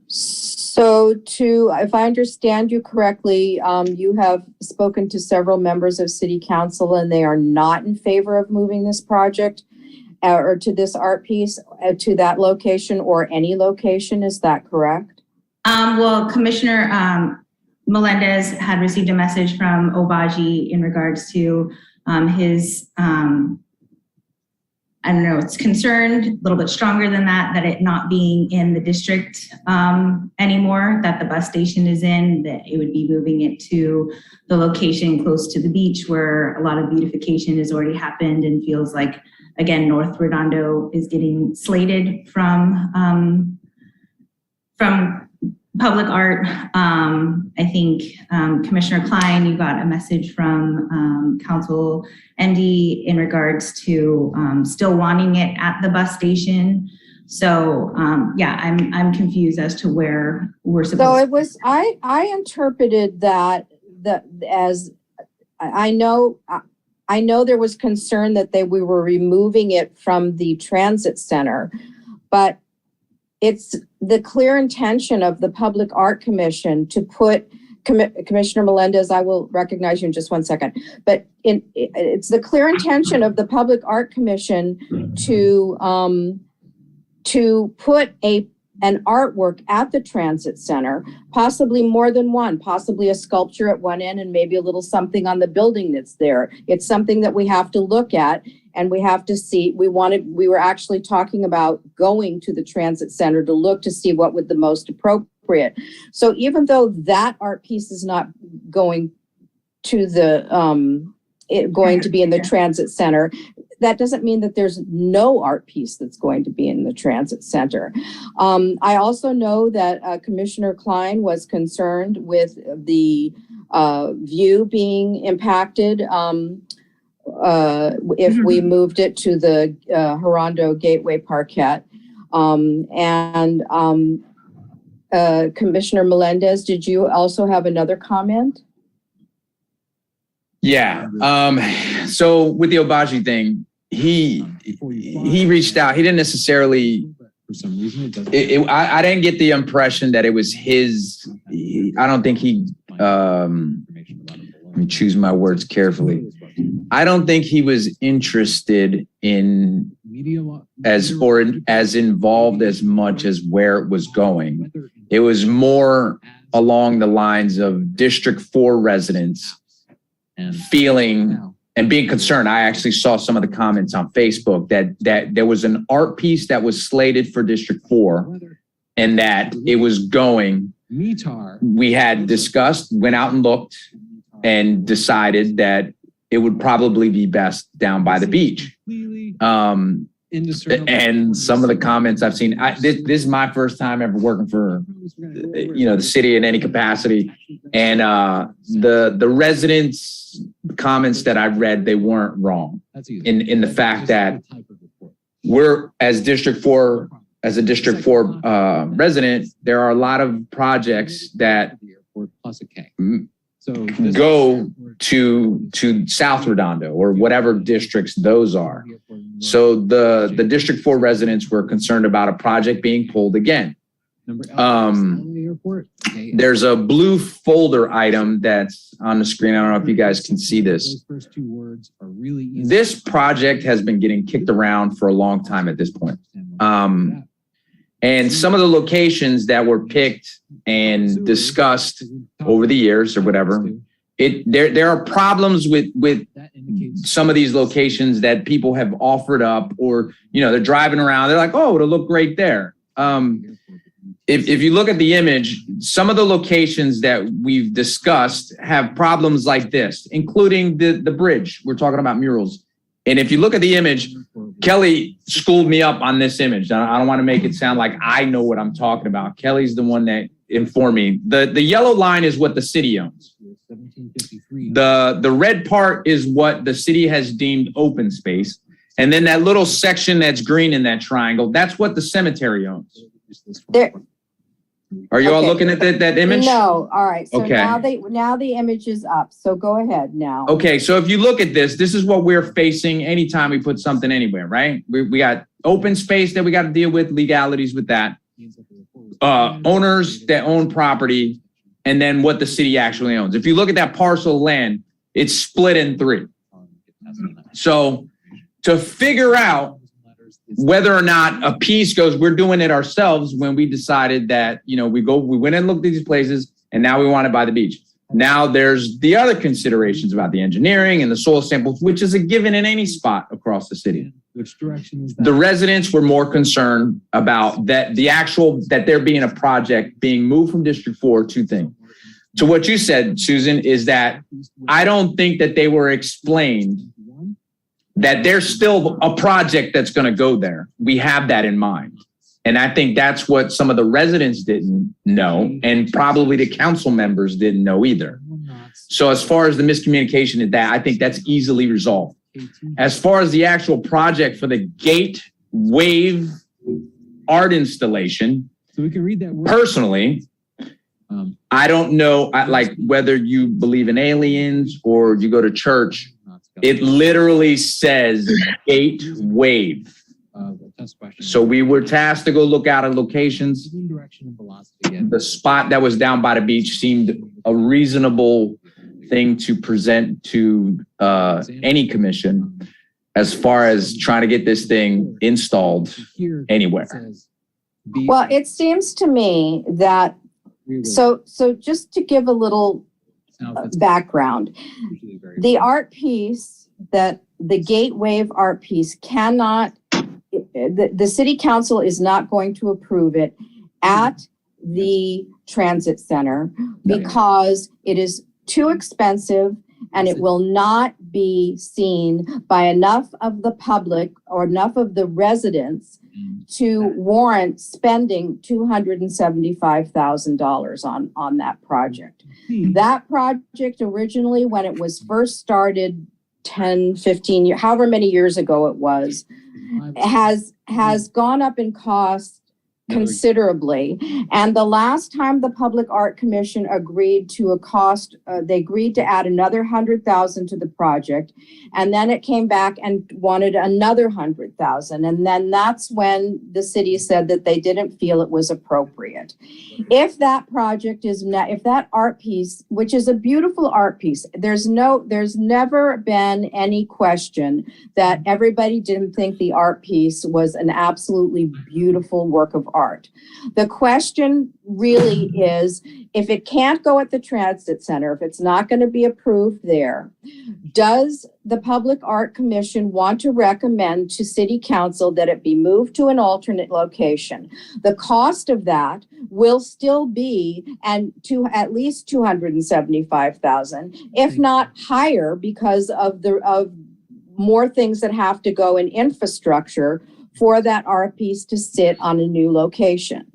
[SPEAKER 3] So if I understand you correctly, you have spoken to several members of City Council, and they are not in favor of moving this project or to this art piece to that location or any location. Is that correct?
[SPEAKER 1] Well, Commissioner Melendez had received a message from Obagi in regards to his, it's concerned, a little bit stronger than that it not being in the district anymore, that the bus station is in, that it would be moving it to the location close to the beach where a lot of beautification has already happened, and feels like, again, North Redondo is getting slated from public art. I think Commissioner Klein, you got a message from Council ND in regards to still wanting it at the bus station. So I'm confused as to where we're supposed.
[SPEAKER 3] So it was. I interpreted that as I know there was concern that we were removing it from the transit center, but it's the clear intention of the Public Art Commission to put, Commissioner Melendez, I will recognize you in just one second, but it's the clear intention of the Public Art Commission to put an artwork at the transit center, possibly more than one, possibly a sculpture at one end and maybe a little something on the building that's there. It's something that we have to look at, and we have to see. We were actually talking about going to the transit center to look to see what would the most appropriate. So even though that art piece is not going to be in the transit center, that doesn't mean that there's no art piece that's going to be in the transit center. I also know that Commissioner Klein was concerned with the view being impacted if we moved it to the Redondo Gateway Parquet. Commissioner Melendez, did you also have another comment?
[SPEAKER 7] Yeah. So with the Obagi thing, he reached out. He didn't necessarily.
[SPEAKER 5] For some reason,
[SPEAKER 7] I didn't get the impression that it was his. I don't think he. Let me choose my words carefully. I don't think he was interested in as involved as much as where it was going. It was more along the lines of District 4 residents feeling and being concerned. I actually saw some of the comments on Facebook that there was an art piece that was slated for District 4 and that it was going we had discussed, went out and looked, and decided that it would probably be best down by the beach. And some of the comments I've seen, this is my first time ever working for, the city in any capacity. And the residents' comments that I read, they weren't wrong in the fact that we're, as a District 4 resident, there are a lot of projects that go to South Redondo or whatever districts those are. So the District 4 residents were concerned about a project being pulled again. There's a blue folder item that's on the screen. I don't know if you guys can see this. This project has been getting kicked around for a long time at this point. And some of the locations that were picked and discussed over the years or whatever, there are problems with some of these locations that people have offered up, or they're driving around, they're like, oh, it'll look great there. If you look at the image, some of the locations that we've discussed have problems like this, including the bridge. We're talking about murals. And if you look at the image, Kelly schooled me up on this image. I don't want to make it sound like I know what I'm talking about. Kelly's the one that informed me. The yellow line is what the city owns. The red part is what the city has deemed open space. And then that little section that's green in that triangle, that's what the cemetery owns. Are you all looking at that image?
[SPEAKER 3] No. All right. So
[SPEAKER 7] okay.
[SPEAKER 3] now the image is up. So go ahead now.
[SPEAKER 7] Okay. So if you look at this is what we're facing anytime we put something anywhere, right? We got open space that we got to deal with, legalities with that. Owners that own property, and then what the city actually owns. If you look at that parcel of land, it's split in 3. So to figure out whether or not a piece goes, we're doing it ourselves when we decided that, we went and looked at these places and now we want it by the beach. Now there's the other considerations about the engineering and the soil samples, which is a given in any spot across the city.
[SPEAKER 5] Which direction is that?
[SPEAKER 7] The residents were more concerned about that there being a project being moved from District 4 to thing. To what you said, Susan, is that I don't think that they were explained that there's still a project that's going to go there. We have that in mind. And I think that's what some of the residents didn't know, and probably the council members didn't know either. So as far as the miscommunication in that, I think that's easily resolved. As far as the actual project for the gate wave art installation,
[SPEAKER 5] so we can read that word.
[SPEAKER 7] Personally, I don't know, like whether you believe in aliens or you go to church, it literally says gate wave. So we were tasked to go look out at locations. The spot that was down by the beach seemed a reasonable thing to present to any commission as far as trying to get this thing installed anywhere.
[SPEAKER 3] Well, it seems to me that, so just to give a little background, the art piece, that the gate wave art piece cannot, the city council is not going to approve it at the transit center because it is too expensive and it will not be seen by enough of the public or enough of the residents to warrant spending $275,000 on that project. That project originally, when it was first started 10, 15 years, however many years ago it was, has gone up in cost considerably. And the last time the Public Art Commission agreed to a cost, they agreed to add another $100,000 to the project. And then it came back and wanted another $100,000. And then that's when the city said that they didn't feel it was appropriate. If that project is not, if that art piece, which is a beautiful art piece, there's never been any question that everybody didn't think the art piece was an absolutely beautiful work of art. art. The question really is, if it can't go at the Transit Center, if it's not going to be approved there, does the Public Art Commission want to recommend to City Council that it be moved to an alternate location? The cost of that will still be to at least $275,000, if not higher, because of more things that have to go in infrastructure for that art piece to sit on a new location.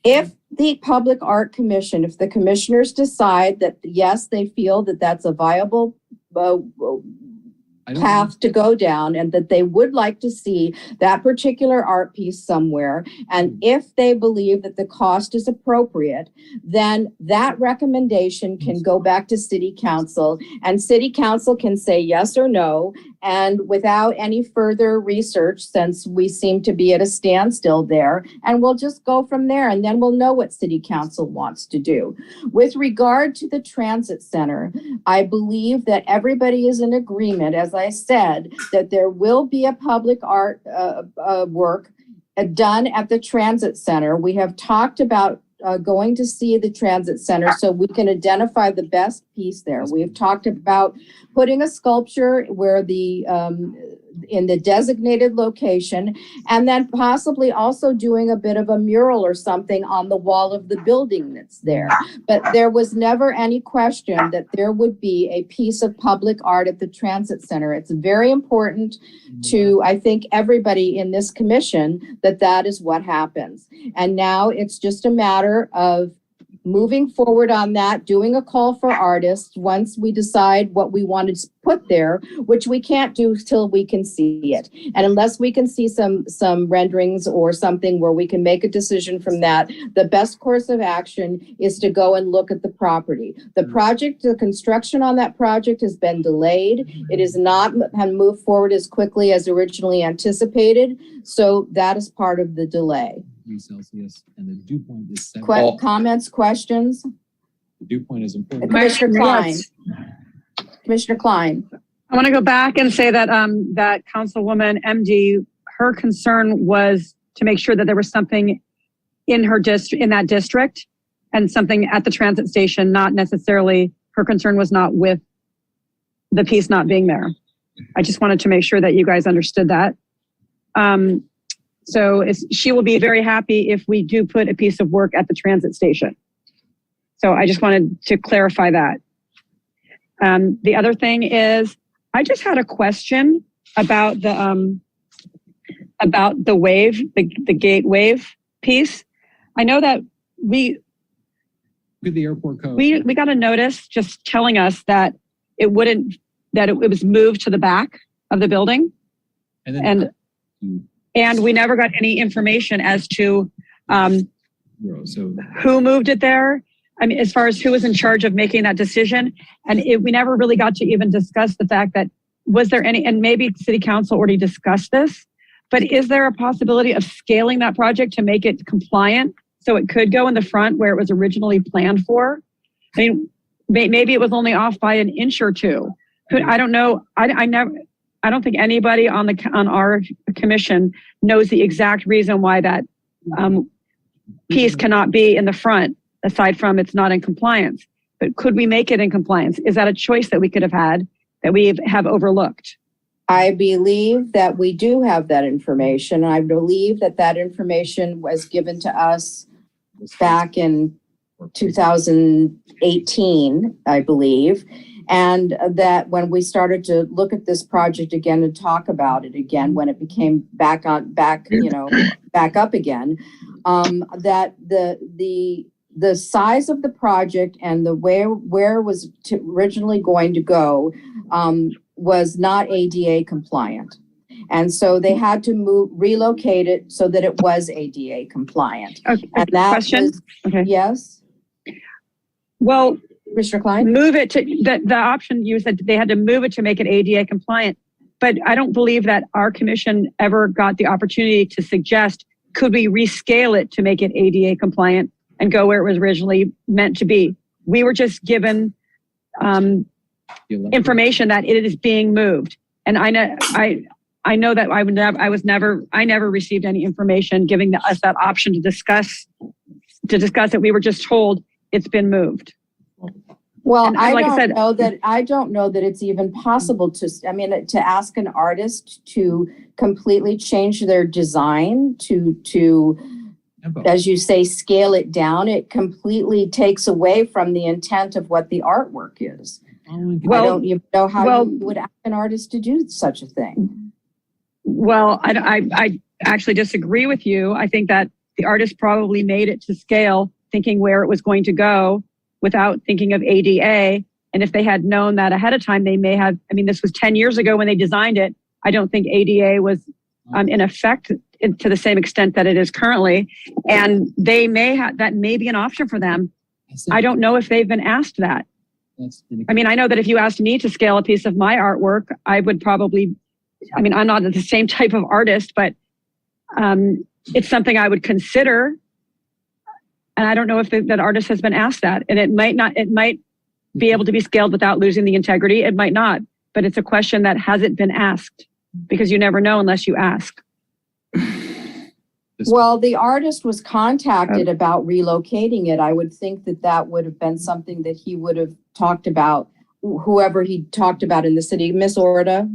[SPEAKER 3] If the Public Art Commission, if the commissioners decide that, yes, they feel that that's a viable path to go down and that they would like to see that particular art piece somewhere, and if they believe that the cost is appropriate, then that recommendation can go back to City Council, and City Council can say yes or no, and without any further research, since we seem to be at a standstill there, and we'll just go from there, and then we'll know what City Council wants to do. With regard to the Transit Center, I believe that everybody is in agreement, as I said, that there will be a public art work done at the Transit Center. We have talked about going to see the Transit Center so we can identify the best piece there. We've talked about putting a sculpture where in the designated location, and then possibly also doing a bit of a mural or something on the wall of the building that's there. But there was never any question that there would be a piece of public art at the Transit Center. It's very important to, I think, everybody in this commission that is what happens. And now it's just a matter of moving forward on that, doing a call for artists once we decide what we want to put there, which we can't do till we can see it. And unless we can see some renderings or something where we can make a decision from that, the best course of action is to go and look at the property. The construction on that project has been delayed. It has not moved forward as quickly as originally anticipated. So that is part of the delay.
[SPEAKER 5] Celsius, and the dew point is 7.
[SPEAKER 3] Comments, questions?
[SPEAKER 5] The dew point is important.
[SPEAKER 3] Commissioner Klein. Commissioner Klein.
[SPEAKER 8] I want to go back and say that that Councilwoman MD, her concern was to make sure that there was something in that district and something at the transit station, not necessarily, her concern was not with the piece not being there. I just wanted to make sure that you guys understood that. So she will be very happy if we do put a piece of work at the transit station. So I just wanted to clarify that. The other thing is, I just had a question about the wave, the gate wave piece. I know that we
[SPEAKER 5] Look at the airport code.
[SPEAKER 8] We got a notice just telling us that it was moved to the back of the building, and we never got any information as to who moved it there. I mean, as far as who was in charge of making that decision. And we never really got to even discuss the fact that, was there any, and maybe City Council already discussed this, but is there a possibility of scaling that project to make it compliant so it could go in the front where it was originally planned for? I mean, maybe it was only off by an inch or two. I don't know. I don't think anybody on our commission knows the exact reason why that piece cannot be in the front, aside from it's not in compliance. But could we make it in compliance? Is that a choice that we could have had that we have overlooked?
[SPEAKER 3] I believe that we do have that information. I believe that information was given to us back in 2018, I believe. And that when we started to look at this project again and talk about it again, when it became back up again, that the size of the project and the where it was originally going to go was not ADA compliant. And so they had to relocate it so that it was ADA compliant.
[SPEAKER 8] Okay.
[SPEAKER 3] And that
[SPEAKER 8] question? Okay.
[SPEAKER 3] Yes.
[SPEAKER 8] Well,
[SPEAKER 3] Mr. Klein?
[SPEAKER 8] Move it to the option you said they had to move it to make it ADA compliant. But I don't believe that our commission ever got the opportunity to suggest, could we rescale it to make it ADA compliant and go where it was originally meant to be? We were just given information that it is being moved. And I I know that I never received any information giving us that option to discuss it. We were just told it's been moved.
[SPEAKER 3] Well,
[SPEAKER 8] And
[SPEAKER 3] I
[SPEAKER 8] like I said-
[SPEAKER 3] don't know that it's even possible to ask an artist to completely change their design to, as you say, scale it down. It completely takes away from the intent of what the artwork is.
[SPEAKER 8] Well,
[SPEAKER 3] I don't even know how
[SPEAKER 8] well-
[SPEAKER 3] you would ask an artist to do such a thing.
[SPEAKER 8] Well, I actually disagree with you. I think that the artist probably made it to scale, thinking where it was going to go without thinking of ADA. And if they had known that ahead of time, they may have, this was 10 years ago when they designed it. I don't think ADA was in effect to the same extent that it is currently. And they that may be an option for them. I don't know if they've been asked that. I know that if you asked me to scale a piece of my artwork, I would probably, I'm not the same type of artist, but it's something I would consider. And I don't know if that artist has been asked that. And it might be able to be scaled without losing the integrity. It might not, but it's a question that hasn't been asked because you never know unless you ask.
[SPEAKER 3] Well, the artist was contacted about relocating it. I would think that would have been something that he would have talked about, whoever he talked about in the city. Miss Orda?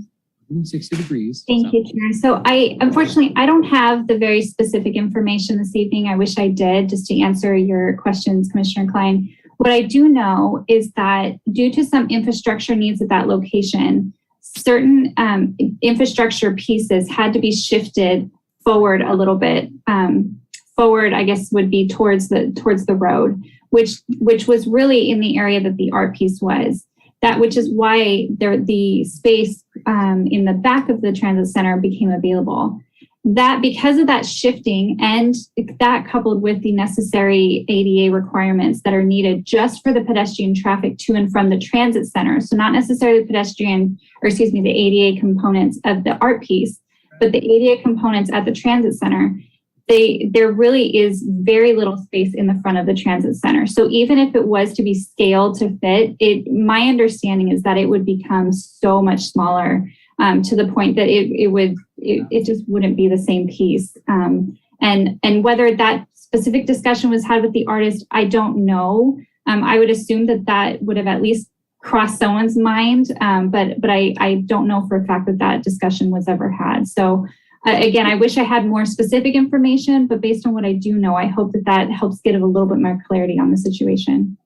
[SPEAKER 5] 60 degrees.
[SPEAKER 2] Thank you, Chair. So unfortunately, I don't have the very specific information this evening. I wish I did, just to answer your questions, Commissioner Klein. What I do know is that due to some infrastructure needs at that location, certain infrastructure pieces had to be shifted forward a little bit. Forward, I guess, would be towards the road, which was really in the area that the art piece was. Which is why the space in the back of the transit center became available. That because of that shifting and that coupled with the necessary ADA requirements that are needed just for the pedestrian traffic to and from the transit center. So not necessarily the ADA components of the art piece, but the ADA components at the transit center. There really is very little space in the front of the transit center. So even if it was to be scaled to fit, my understanding is that it would become so much smaller to the point that it just wouldn't be the same piece. And whether that specific discussion was had with the artist, I don't know. I would assume that would have at least crossed someone's mind, but I don't know for a fact that discussion was ever had. So. Again, I wish I had more specific information, but based on what I do know, I hope that helps give a little bit more clarity on the situation.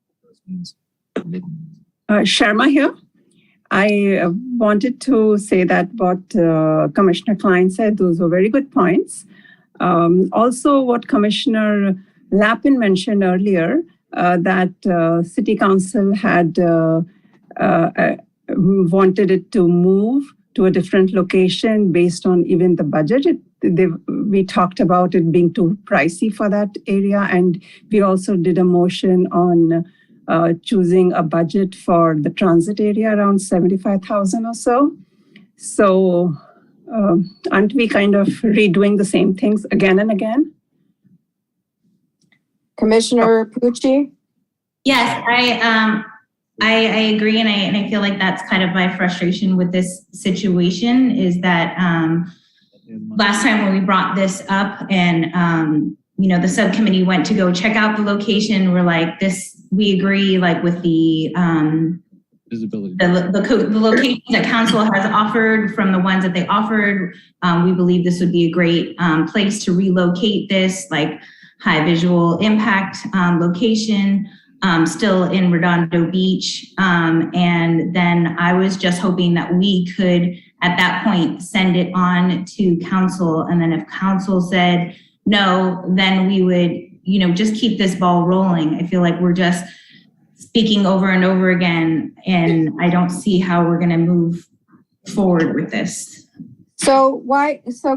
[SPEAKER 9] Sharma here. I wanted to say that what Commissioner Klein said, those were very good points. Also, what Commissioner Lappin mentioned earlier, that City Council had wanted it to move to a different location based on even the budget. We talked about it being too pricey for that area. And we also did a motion on choosing a budget for the transit area around 75,000 or so. So aren't we kind of redoing the same things again and again?
[SPEAKER 3] Commissioner Pucci?
[SPEAKER 1] Yes, I agree, and I feel like that's kind of my frustration with this situation is that last time when we brought this up and the subcommittee went to go check out the location, we're like we agree like with the
[SPEAKER 5] Visibility.
[SPEAKER 1] the location that council has offered from the ones that they offered. We believe this would be a great place to relocate this, like high visual impact location. Still in Redondo Beach. And then I was just hoping that we could, at that point, send it on to council. And then if council said no, then we would, just keep this ball rolling. I feel like we're just speaking over and over again, and I don't see how we're gonna move forward with this.
[SPEAKER 3] So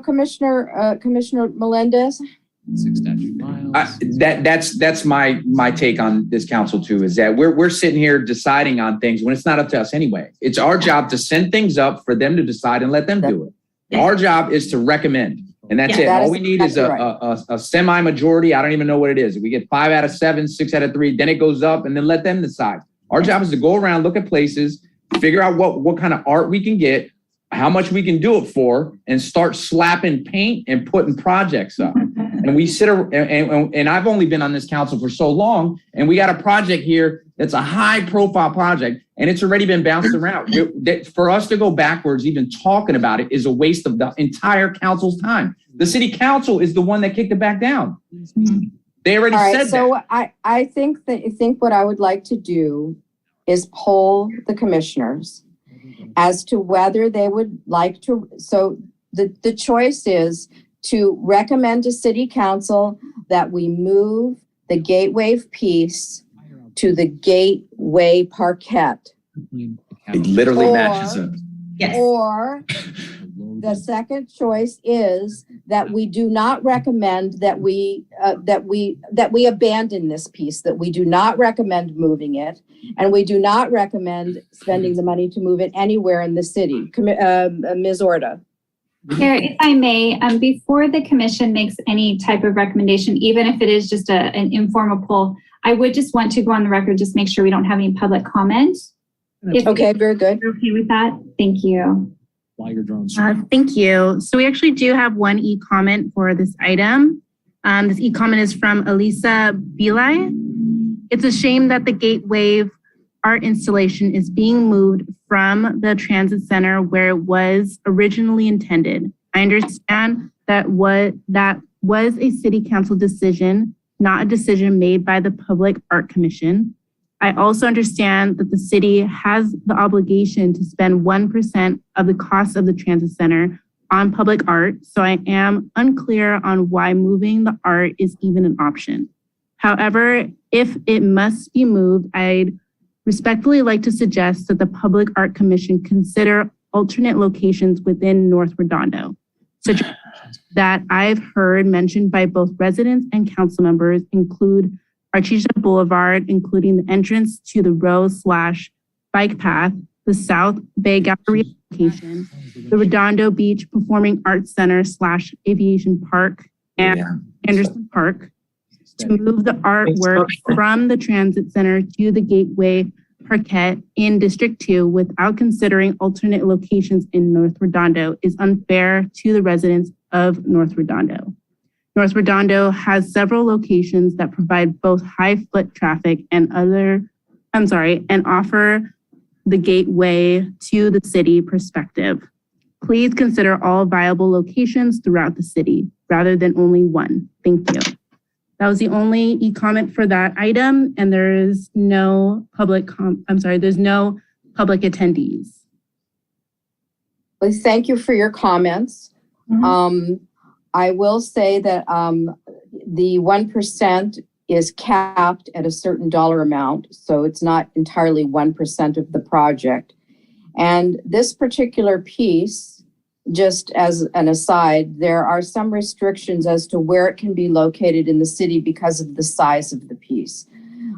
[SPEAKER 3] Commissioner Melendez?
[SPEAKER 5] 6 statute miles.
[SPEAKER 7] That's my take on this council too, is that we're sitting here deciding on things when it's not up to us anyway. It's our job to send things up for them to decide and let them do it. Our job is to recommend, and that's it. All we need is a semi-majority. I don't even know what it is. If we get 5 out of 7, 6 out of 3, then it goes up, and then let them decide. Our job is to go around, look at places, figure out what kind of art we can get, how much we can do it for and start slapping paint and putting projects up. And we and I've only been on this council for so long, and we got a project here that's a high profile project, and it's already been bounced around. For us to go backwards, even talking about it, is a waste of the entire council's time. The city council is the one that kicked it back down. They already said
[SPEAKER 3] so
[SPEAKER 7] that.
[SPEAKER 3] I think what I would like to do is poll the commissioners as to whether they would like to. So the choice is to recommend to city council that we move the gateway piece to the gateway parquet.
[SPEAKER 7] It literally matches up.
[SPEAKER 1] Yes.
[SPEAKER 3] Or the second choice is that we do not recommend that we abandon this piece, that we do not recommend moving it, and we do not recommend spending the money to move it anywhere in the city. Ms. Orta.
[SPEAKER 2] Chair, if I may, before the commission makes any type of recommendation, even if it is just an informal poll, I would just want to go on the record, just make sure we don't have any public comment.
[SPEAKER 3] Okay, very good.
[SPEAKER 2] You're okay with that? Thank you.
[SPEAKER 5] Fly your drones.
[SPEAKER 4] Thank you. So we actually do have one e-comment for this item. This e-comment is from Elisa Bilai. It's a shame that the Gateway art installation is being moved from the transit center where it was originally intended. I understand that was a city council decision, not a decision made by the Public Art Commission. I also understand that the city has the obligation to spend 1% of the cost of the transit center on public art, so I am unclear on why moving the art is even an option. However, if it must be moved, I'd respectfully like to suggest that the Public Art Commission consider alternate locations within North Redondo, such that I've heard mentioned by both residents and council members include Artesia Boulevard, including the entrance to the row/bike path, the South Bay Gallery location, the Redondo Beach Performing Arts Center/Aviation Park, and Anderson Park, to move the artwork from the transit center to the Gateway Parquet in District 2 without considering alternate locations in North Redondo is unfair to the residents of North Redondo. North Redondo has several locations that provide both high foot traffic and offer the gateway to the city perspective. Please consider all viable locations throughout the city rather than only one. Thank you. That was the only e-comment for that item, and there is no there's no public attendees.
[SPEAKER 3] Well, thank you for your comments. I will say that the 1% is capped at a certain dollar amount, so it's not entirely 1% of the project. And this particular piece, just as an aside, there are some restrictions as to where it can be located in the city because of the size of the piece.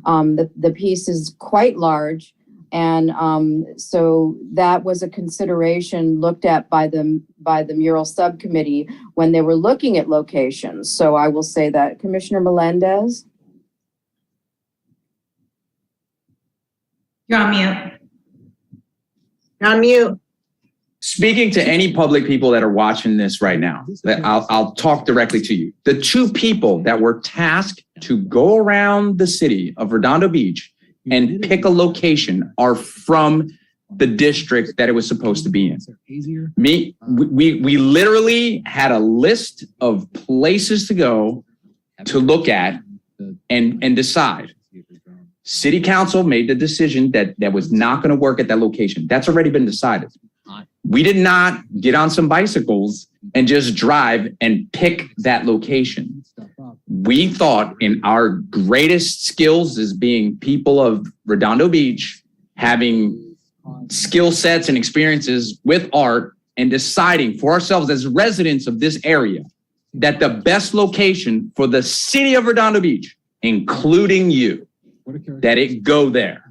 [SPEAKER 3] The piece is quite large, and so that was a consideration looked at by the Mural Subcommittee when they were looking at locations. So I will say that. Commissioner Melendez?
[SPEAKER 1] You're on mute.
[SPEAKER 10] On mute.
[SPEAKER 7] Speaking to any public people that are watching this right now, I'll talk directly to you. The two people that were tasked to go around the city of Redondo Beach and pick a location are from the district that it was supposed to be in. We literally had a list of places to go to look at and decide. City council made the decision that was not going to work at that location. That's already been decided. We did not get on some bicycles and just drive and pick that location. We thought in our greatest skills as being people of Redondo Beach, having skill sets and experiences with art and deciding for ourselves as residents of this area that the best location for the city of Redondo Beach, including you, that it go there.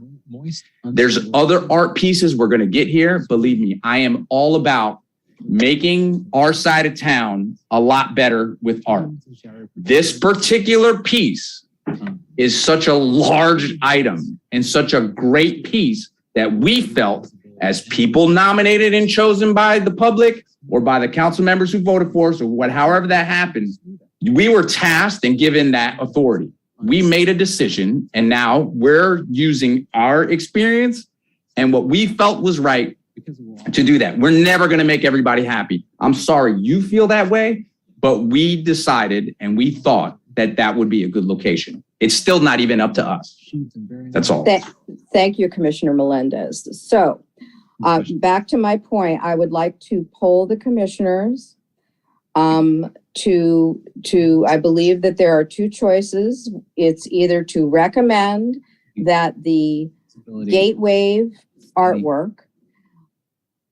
[SPEAKER 7] There's other art pieces we're going to get here. Believe me, I am all about making our side of town a lot better with art. This particular piece is such a large item and such a great piece that we felt as people nominated and chosen by the public or by the council members who voted for us, or however that happened, we were tasked and given that authority. We made a decision, and now we're using our experience and what we felt was right to do that. We're never going to make everybody happy. I'm sorry you feel that way, but we decided and we thought that that would be a good location. It's still not even up to us. That's all.
[SPEAKER 3] Thank you, Commissioner Melendez. So back to my point, I would like to poll the commissioners I believe that there are two choices. It's either to recommend that the gateway artwork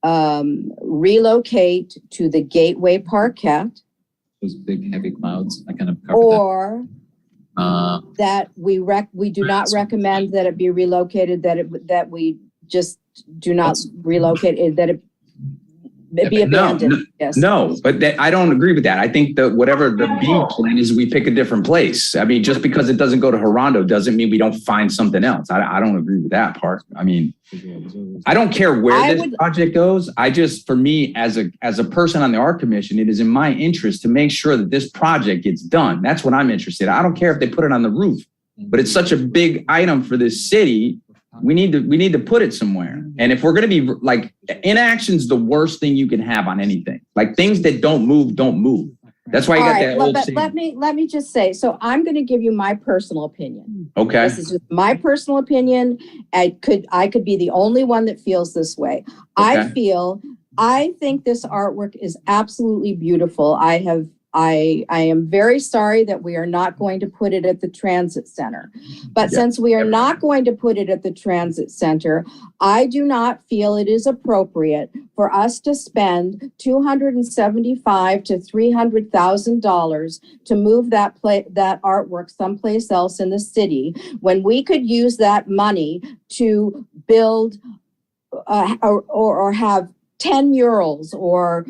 [SPEAKER 3] relocate to the Gateway Parquet,
[SPEAKER 5] Those big heavy clouds, I kind of covered
[SPEAKER 3] or
[SPEAKER 5] that.
[SPEAKER 3] that we do not recommend that it be relocated, that we just do not relocate it, that it be abandoned. Yes.
[SPEAKER 7] No, but I don't agree with that. I think that whatever the B plan is, we pick a different place. I mean, just because it doesn't go to Redondo doesn't mean we don't find something else. I don't agree with that part. I mean, I don't care where this project goes. I just, for me, as a person on the art commission, it is in my interest to make sure that this project gets done. That's what I'm interested in. I don't care if they put it on the roof, but it's such a big item for this city. We need to put it somewhere. And if we're going to be like, inaction's the worst thing you can have on anything. Like things that don't move. That's why you got that old saying.
[SPEAKER 3] Let me just say, so I'm going to give you my personal opinion.
[SPEAKER 7] Okay.
[SPEAKER 3] This is just my personal opinion. I could be the only one that feels this way.
[SPEAKER 7] Okay.
[SPEAKER 3] I think this artwork is absolutely beautiful. I am very sorry that we are not going to put it at the transit center. But since we are not going to put it at the transit center, I do not feel it is appropriate for us to spend $275,000 to $300,000 to move that artwork someplace else in the city, when we could use that money to build or have 10 murals or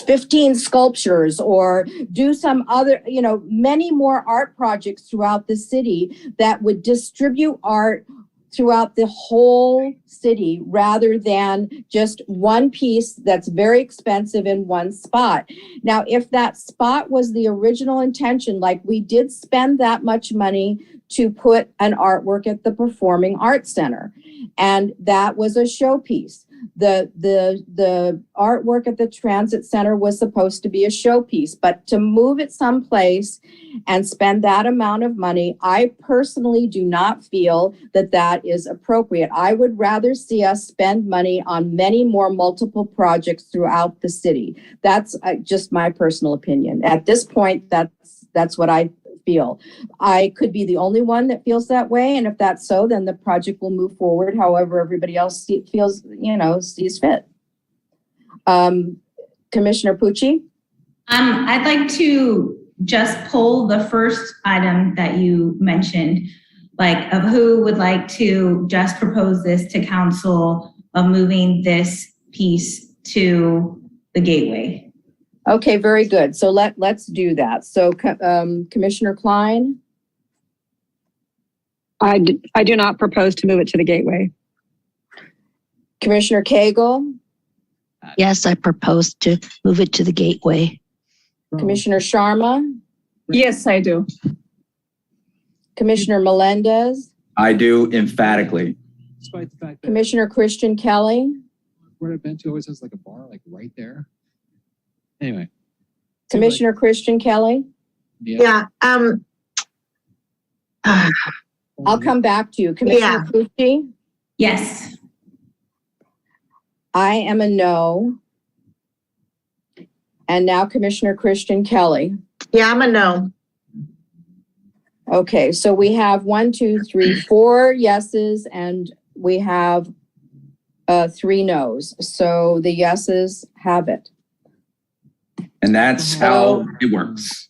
[SPEAKER 3] 15 sculptures, or do some other, many more art projects throughout the city that would distribute art throughout the whole city rather than just one piece that's very expensive in one spot. Now, if that spot was the original intention, like we did spend that much money to put an artwork at the Performing Arts Center, and that was a showpiece. The artwork at the transit center was supposed to be a showpiece, but to move it someplace and spend that amount of money, I personally do not feel that that is appropriate. I would rather see us spend money on many more multiple projects throughout the city. That's just my personal opinion. At this point, that's what I feel. I could be the only one that feels that way, and if that's so, then the project will move forward however everybody else feels, sees fit. Commissioner Pucci?
[SPEAKER 1] I'd like to just poll the first item that you mentioned, like of who would like to just propose this to council of moving this piece to the gateway.
[SPEAKER 3] Okay, very good. So let's do that. So Commissioner Klein?
[SPEAKER 8] I do not propose to move it to the gateway.
[SPEAKER 3] Commissioner Cagle?
[SPEAKER 11] Yes, I propose to move it to the gateway.
[SPEAKER 3] Commissioner Sharma?
[SPEAKER 9] Yes, I do.
[SPEAKER 3] Commissioner Melendez?
[SPEAKER 7] I do, emphatically.
[SPEAKER 5] Despite the fact that
[SPEAKER 3] Commissioner Christian Kelly?
[SPEAKER 5] where I've been to always has like a bar like right there. Anyway.
[SPEAKER 3] Commissioner Christian Kelly?
[SPEAKER 10] Yeah,
[SPEAKER 3] I'll come back to you. Commissioner Pucci?
[SPEAKER 1] Yes.
[SPEAKER 3] I am a no. And now Commissioner Christian Kelly.
[SPEAKER 10] yeah, I'm a no.
[SPEAKER 3] Okay, so we have 4 yeses, and we have 3 noes. So the yeses have it.
[SPEAKER 7] And that's how it works.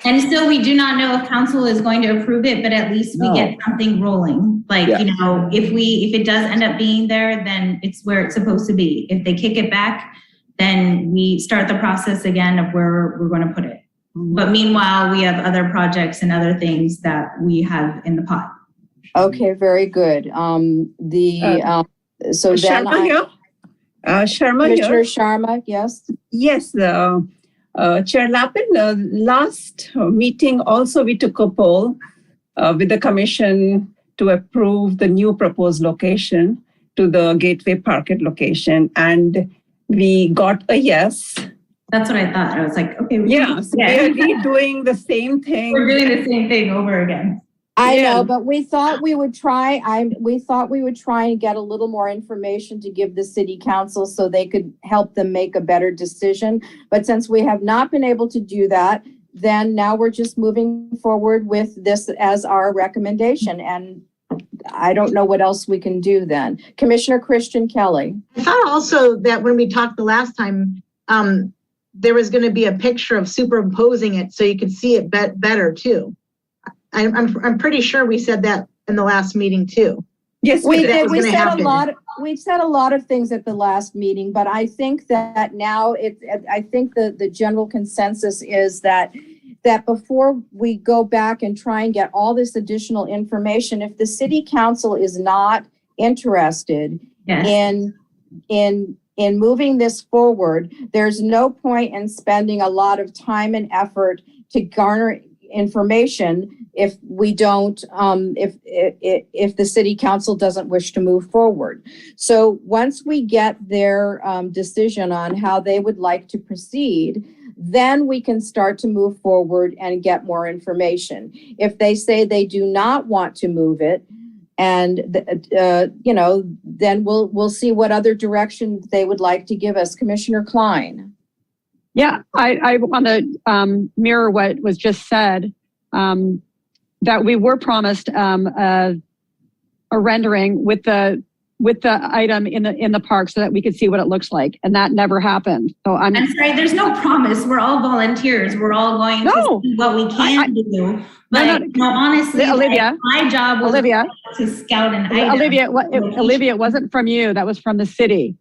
[SPEAKER 1] And still, we do not know if council is going to approve it, but at least we get something rolling. Like, if it does end up being there, then it's where it's supposed to be. If they kick it back, then we start the process again of where we're going to put it. But meanwhile, we have other projects and other things that we have in the pot.
[SPEAKER 3] Okay, very good. So then
[SPEAKER 9] Sharma here. Sharma
[SPEAKER 3] Commissioner
[SPEAKER 9] here.
[SPEAKER 3] Sharma, yes?
[SPEAKER 9] Yes, Chair Lapin, last meeting also we took a poll with the commission to approve the new proposed location to the Gateway Market location, and we got a yes.
[SPEAKER 1] That's what I thought. I was like, okay,
[SPEAKER 9] We are redoing the same thing.
[SPEAKER 1] We're doing the same thing over again.
[SPEAKER 3] I know, but we thought we would try, we thought we would try and get a little more information to give the city council so they could help them make a better decision. But since we have not been able to do that, then now we're just moving forward with this as our recommendation. And I don't know what else we can do then. Commissioner Christian Kelly.
[SPEAKER 10] I thought also that when we talked the last time, there was going to be a picture of superimposing it so you could see it better too. I'm pretty sure we said that in the last meeting too.
[SPEAKER 9] Yes,
[SPEAKER 3] we did. We said a lot. We said a lot of things at the last meeting, but I think that now I think the general consensus is that before we go back and try and get all this additional information, if the city council is not interested in moving this forward, there's no point in spending a lot of time and effort to garner information if we don't, if the city council doesn't wish to move forward. So once we get their decision on how they would like to proceed, then we can start to move forward and get more information. If they say they do not want to move it, and then we'll see what other direction they would like to give us. Commissioner Klein.
[SPEAKER 8] Yeah, I want to mirror what was just said, that we were promised a rendering with the item in the park so that we could see what it looks like, and that never happened. So I'm
[SPEAKER 1] sorry, there's no promise. We're all volunteers. We're all going to see what we can do. But no, honestly,
[SPEAKER 8] Olivia,
[SPEAKER 1] my job was to scout an item.
[SPEAKER 8] Olivia, it wasn't from you. That was from the city.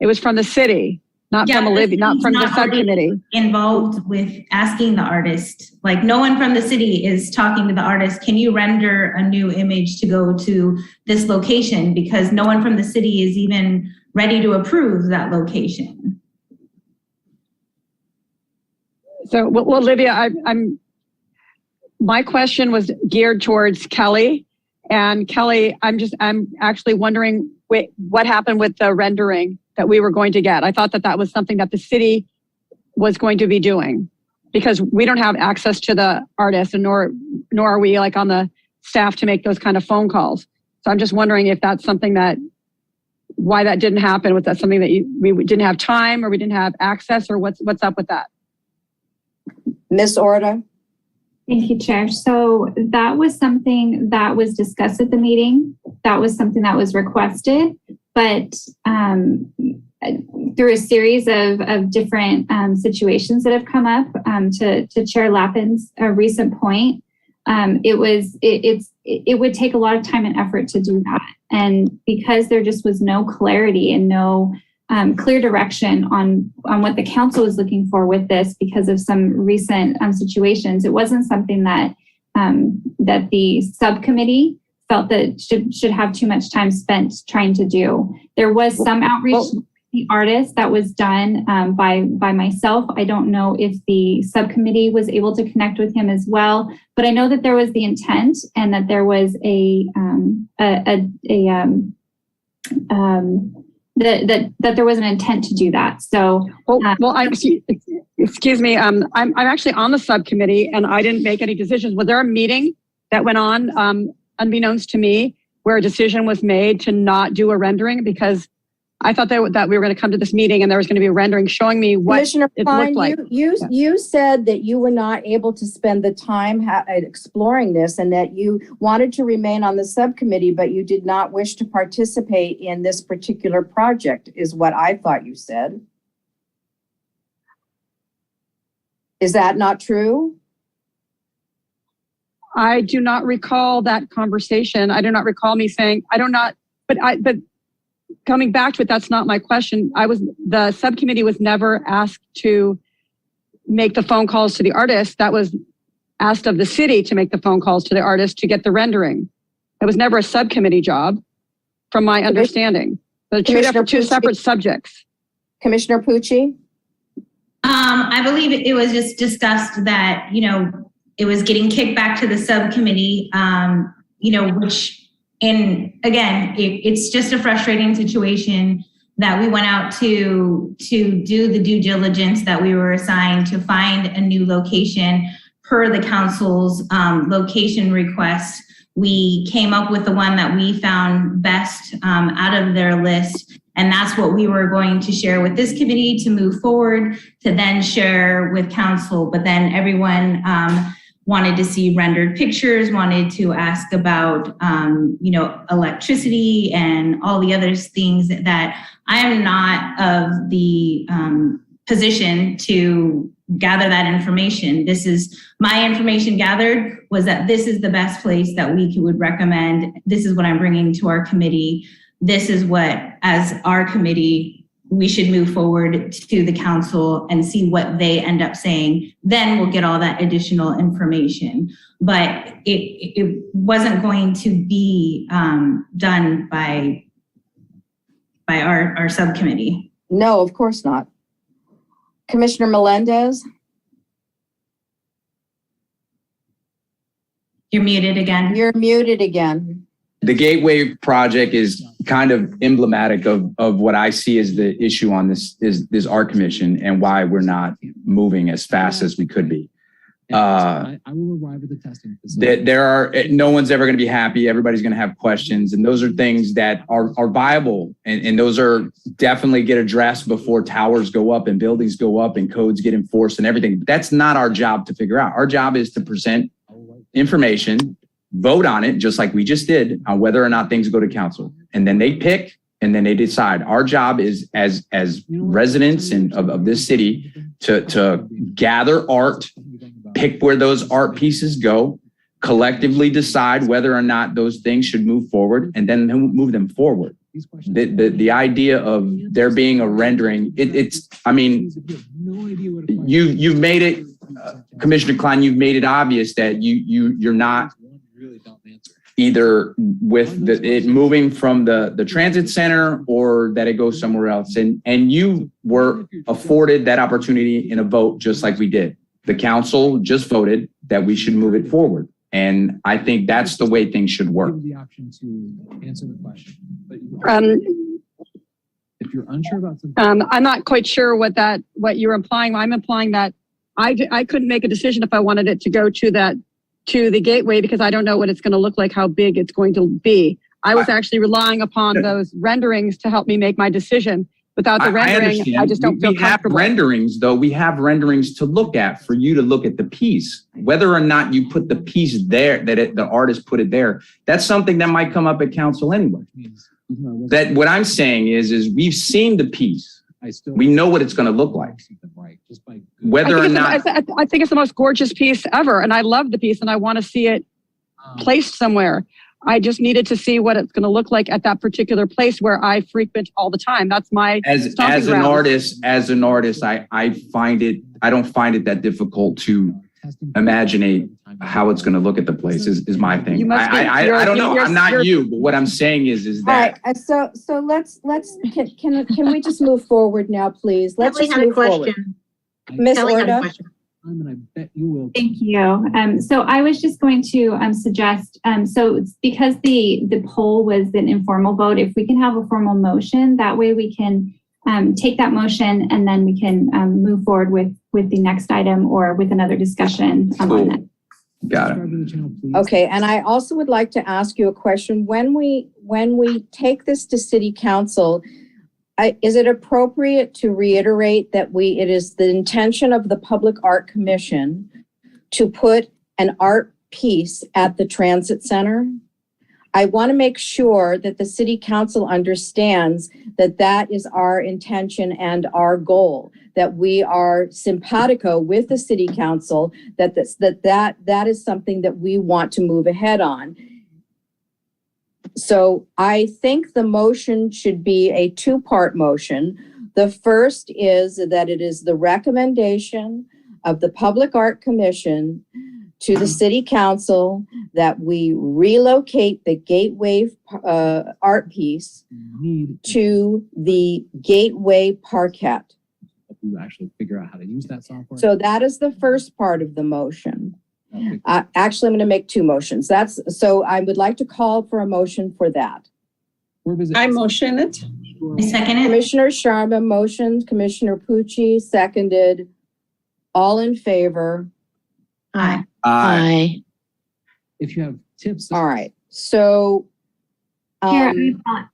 [SPEAKER 8] It was from the city. Not from Olivia, not from the subcommittee.
[SPEAKER 1] Involved with asking the artist. Like, no one from the city is talking to the artist, can you render a new image to go to this location? Because no one from the city is even ready to approve that location.
[SPEAKER 8] So, well, Olivia, my question was geared towards Kelly. And Kelly, I'm actually wondering what happened with the rendering that we were going to get. I thought that was something that the city was going to be doing, because we don't have access to the artist, and nor are we like on the staff to make those kind of phone calls. So I'm just wondering if that's something why that didn't happen. Was that something that we didn't have time, or we didn't have access, or what's up with that?
[SPEAKER 3] Ms. Orta.
[SPEAKER 2] Thank you, Chair. So that was something that was discussed at the meeting. That was something that was requested, but through a series of different situations that have come up, to Chair Lappin's recent point, it would take a lot of time and effort to do that. And because there just was no clarity and no clear direction on what the council was looking for with this, because of some recent situations, it wasn't something that the subcommittee felt that should have too much time spent trying to do. There was some outreach to the artist that was done by myself. I don't know if the subcommittee was able to connect with him as well, but I know that there was the intent, and that there was that there was an intent to do that. So,
[SPEAKER 8] excuse me. I'm actually on the subcommittee, and I didn't make any decisions. Was there a meeting that went on, unbeknownst to me, where a decision was made to not do a rendering? Because I thought that we were going to come to this meeting and there was going to be a rendering showing me what
[SPEAKER 3] Commissioner
[SPEAKER 8] it
[SPEAKER 3] Klein,
[SPEAKER 8] looked like.
[SPEAKER 3] You said that you were not able to spend the time exploring this, and that you wanted to remain on the subcommittee, but you did not wish to participate in this particular project, is what I thought you said. Is that not true?
[SPEAKER 8] I do not recall that conversation. I do not recall me saying, but coming back to it, that's not my question. The subcommittee was never asked to make the phone calls to the artist. That was asked of the city to make the phone calls to the artist to get the rendering. It was never a subcommittee job, from my understanding. They're treated for two separate subjects.
[SPEAKER 3] Commissioner Pucci?
[SPEAKER 1] I believe it was just discussed that, it was getting kicked back to the subcommittee, which, and again, it's just a frustrating situation that we went out to do the due diligence that we were assigned to find a new location per the council's location request. We came up with the one that we found best out of their list. And that's what we were going to share with this committee to move forward, to then share with council. But then everyone wanted to see rendered pictures, wanted to ask about, electricity and all the other things that I am not of the position to gather that information. This is my information gathered was that this is the best place that we would recommend. This is what I'm bringing to our committee. This is what, as our committee, we should move forward to the council and see what they end up saying. Then we'll get all that additional information. But it wasn't going to be done by our subcommittee.
[SPEAKER 3] No, of course not. Commissioner Melendez?
[SPEAKER 1] You're muted again.
[SPEAKER 3] You're muted again.
[SPEAKER 7] The Gateway project is kind of emblematic of what I see as the issue on this art commission and why we're not moving as fast as we could be.
[SPEAKER 5] I will arrive at the testing facility.
[SPEAKER 7] No one's ever going to be happy. Everybody's going to have questions, and those are things that are viable, and those are definitely get addressed before towers go up and buildings go up and codes get enforced and everything. But that's not our job to figure out. Our job is to present information, vote on it, just like we just did, on whether or not things go to council, and then they pick and then they decide. Our job is as residents of this city to gather art, pick where those art pieces go, collectively decide whether or not those things should move forward, and then move them forward. The idea of there being a rendering, you've made it, Commissioner Klein, you've made it obvious that you're not either with it moving from the transit center or that it goes somewhere else. And you were afforded that opportunity in a vote, just like we did. The council just voted that we should move it forward. And I think that's the way things should work.
[SPEAKER 5] The option to answer the question. But if you're unsure about something,
[SPEAKER 8] I'm not quite sure what you're implying. I'm implying that I couldn't make a decision if I wanted it to go to the Gateway because I don't know what it's going to look like, how big it's going to be. I was actually relying upon those renderings to help me make my decision. Without the rendering, I just don't feel comfortable.
[SPEAKER 7] We have renderings, though. We have renderings to look at for you to look at the piece. Whether or not you put the piece there, the artist put it there, that's something that might come up at council anyway. That what I'm saying is we've seen the piece. We know what it's going to look like. Whether or not
[SPEAKER 8] I think it's the most gorgeous piece ever, and I love the piece, and I want to see it placed somewhere. I just needed to see what it's going to look like at that particular place where I frequent all the time. That's my
[SPEAKER 7] as an artist. I don't find it that difficult to imagine how it's going to look at the place. Is my thing. I don't know. I'm not you, but what I'm saying is that.
[SPEAKER 3] All right. So let's can we just move forward now, please? Let's just move forward. Miss Orda.
[SPEAKER 5] And I bet you will.
[SPEAKER 2] Thank you. So I was just going to suggest, so it's because the poll was an informal vote, if we can have a formal motion, that way we can take that motion and then we can move forward with the next item or with another discussion on that.
[SPEAKER 7] Got it.
[SPEAKER 3] Okay, and I also would like to ask you a question. When we take this to City Council, is it appropriate to reiterate that it is the intention of the Public Art Commission to put an art piece at the Transit Center? I want to make sure that the City Council understands that that is our intention and our goal, that we are simpatico with the City Council, that is something that we want to move ahead on. So I think the motion should be a two-part motion. The first is that it is the recommendation of the Public Art Commission to the City Council that we relocate the Gateway art piece to the Gateway Parquet.
[SPEAKER 5] You actually figure out how to use that software.
[SPEAKER 3] So that is the first part of the motion. Actually, I'm going to make two motions. So I would like to call for a motion for that.
[SPEAKER 9] I motion it.
[SPEAKER 1] I second it.
[SPEAKER 3] Commissioner Sharma motioned, Commissioner Pucci seconded. All in favor?
[SPEAKER 1] Aye.
[SPEAKER 11] Aye.
[SPEAKER 5] If you have tips.
[SPEAKER 3] All right. So,
[SPEAKER 2] Chair,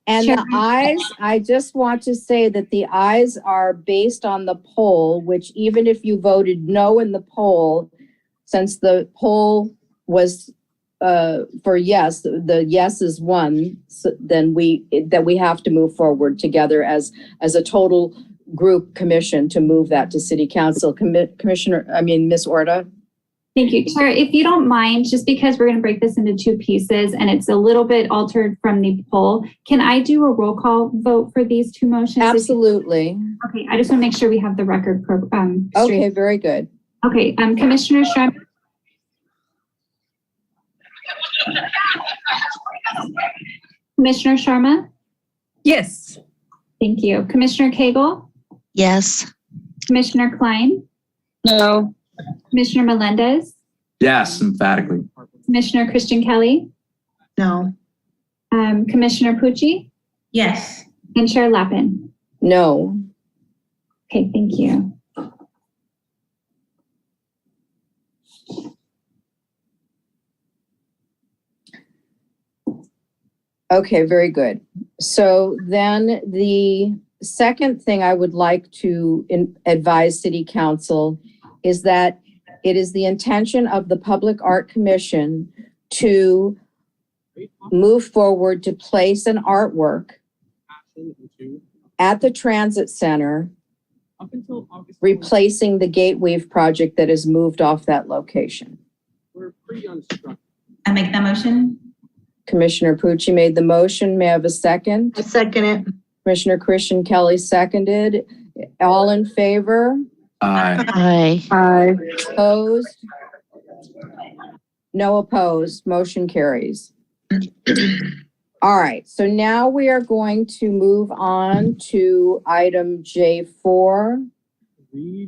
[SPEAKER 3] and
[SPEAKER 2] Chair,
[SPEAKER 3] the ayes, I just want to say that the ayes are based on the poll, which even if you voted no in the poll, since the poll was for yes, the yes is one, so then we have to move forward together as a total group commission to move that to City Council. Ms. Orta.
[SPEAKER 2] Thank you, Chair. If you don't mind, just because we're going to break this into two pieces and it's a little bit altered from the poll, can I do a roll call vote for these two motions?
[SPEAKER 3] Absolutely.
[SPEAKER 2] Okay, I just want to make sure we have the record straight.
[SPEAKER 3] Okay, very good.
[SPEAKER 2] Okay, Commissioner Sharma. Commissioner Sharma?
[SPEAKER 9] Yes.
[SPEAKER 2] Thank you. Commissioner Cagle?
[SPEAKER 11] Yes.
[SPEAKER 2] Commissioner Klein?
[SPEAKER 8] No.
[SPEAKER 2] Commissioner Melendez?
[SPEAKER 7] Yes, emphatically.
[SPEAKER 2] Commissioner Christian Kelly?
[SPEAKER 10] No.
[SPEAKER 2] Commissioner Pucci?
[SPEAKER 1] Yes.
[SPEAKER 2] And Chair Lappin?
[SPEAKER 3] No.
[SPEAKER 2] Okay, thank you.
[SPEAKER 3] Okay, very good. So then the second thing I would like to advise City Council is that it is the intention of the Public Art Commission to move forward to place an artwork at the Transit Center, replacing the Gateway project that is moved off that location.
[SPEAKER 1] I make that motion.
[SPEAKER 3] Commissioner Pucci made the motion. May I have a second?
[SPEAKER 10] I second it.
[SPEAKER 3] Commissioner Christian Kelly seconded. All in favor?
[SPEAKER 7] Aye.
[SPEAKER 11] Aye.
[SPEAKER 3] Opposed? No opposed. Motion carries. All right, so now we are going to move on to item J4,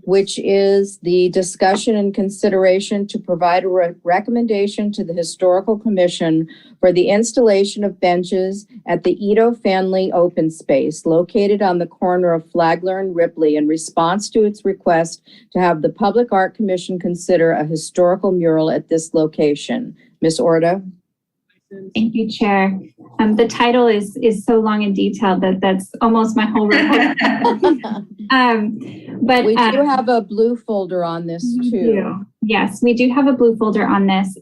[SPEAKER 3] which is the discussion and consideration to provide a recommendation to the Historical Commission for the installation of benches at the Ito Family Open Space located on the corner of Flagler and Ripley in response to its request to have the Public Art Commission consider a historical mural at this location. Ms. Orta?
[SPEAKER 2] Thank you, Chair. The title is so long and detailed that that's almost my whole report. But
[SPEAKER 3] we do have a blue folder on this too.
[SPEAKER 2] Yes, we do have a blue folder on this.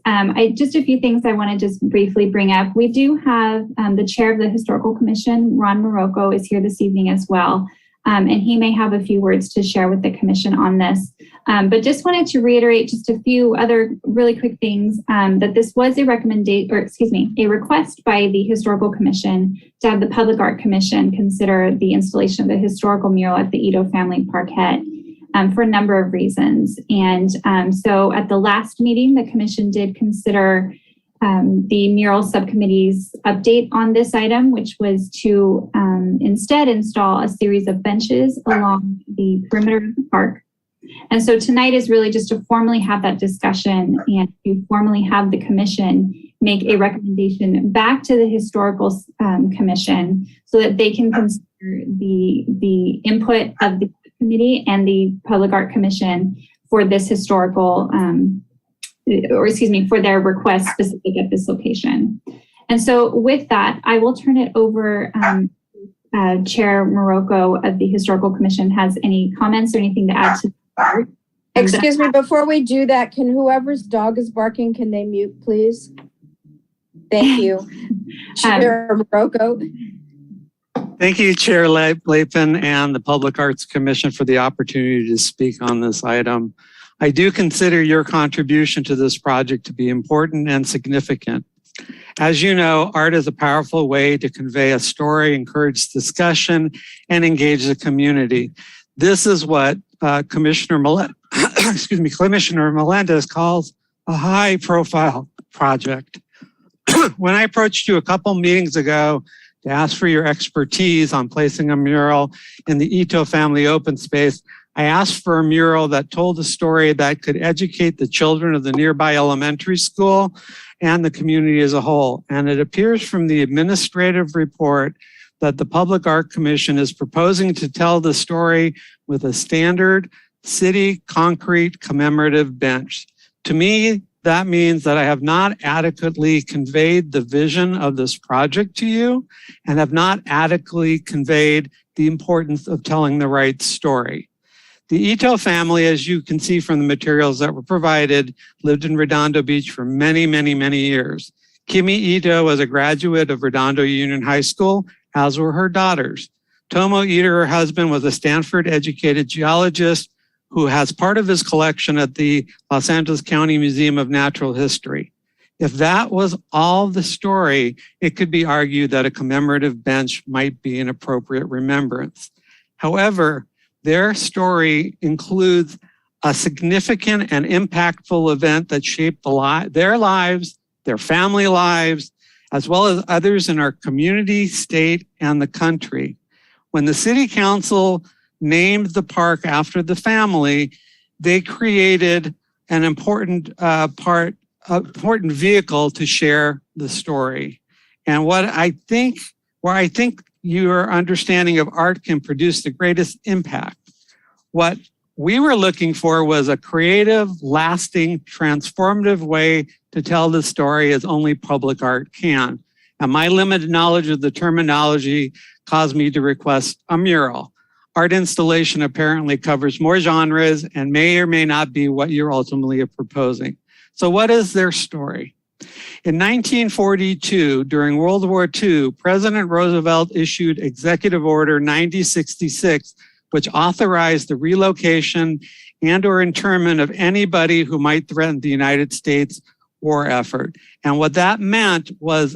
[SPEAKER 2] Just a few things I want to just briefly bring up. We do have the chair of the Historical Commission, Ron Morocco, is here this evening as well. And he may have a few words to share with the commission on this. But just wanted to reiterate just a few other really quick things, that this was a request by the Historical Commission to have the Public Art Commission consider the installation of the historical mural at the Ito Family Parquet for a number of reasons. And so at the last meeting, the commission did consider the mural subcommittee's update on this item, which was to instead install a series of benches along the perimeter of the park. And so tonight is really just to formally have that discussion and to formally have the commission make a recommendation back to the Historical Commission so that they can consider the input of the committee and the Public Art Commission for this historical for their request specific at this location. And so with that, I will turn it over. Chair Morocco of the Historical Commission has any comments or anything to add to that?
[SPEAKER 3] Excuse me, before we do that, can whoever's dog is barking, can they mute, please? Thank you. Chair Morocco.
[SPEAKER 6] Thank you, Chair Lapin and the Public Arts Commission for the opportunity to speak on this item. I do consider your contribution to this project to be important and significant. As you know, art is a powerful way to convey a story, encourage discussion, and engage the community. This is what Commissioner Melendez calls a high-profile project. When I approached you a couple meetings ago to ask for your expertise on placing a mural in the Ito family open space, I asked for a mural that told a story that could educate the children of the nearby elementary school and the community as a whole. And it appears from the administrative report that the Public Art Commission is proposing to tell the story with a standard city concrete commemorative bench. To me, that means that I have not adequately conveyed the vision of this project to you and have not adequately conveyed the importance of telling the right story. The Ito family, as you can see from the materials that were provided, lived in Redondo Beach for many, many, many years. Kimi Ito was a graduate of Redondo Union High School, as were her daughters. Tomo Ito, her husband, was a Stanford-educated geologist who has part of his collection at the Los Angeles County Museum of Natural History. If that was all the story, it could be argued that a commemorative bench might be an appropriate remembrance. However, their story includes a significant and impactful event that shaped their lives, their family lives, as well as others in our community, state, and the country. When the City Council named the park after the family, they created an important vehicle to share the story. And where I think your understanding of art can produce the greatest impact. What we were looking for was a creative, lasting, transformative way to tell the story as only public art can. And my limited knowledge of the terminology caused me to request a mural. Art installation apparently covers more genres and may or may not be what you're ultimately proposing. So what is their story? In 1942, during World War II, President Roosevelt issued Executive Order 9066, which authorized the relocation and or internment of anybody who might threaten the United States war effort. And what that meant was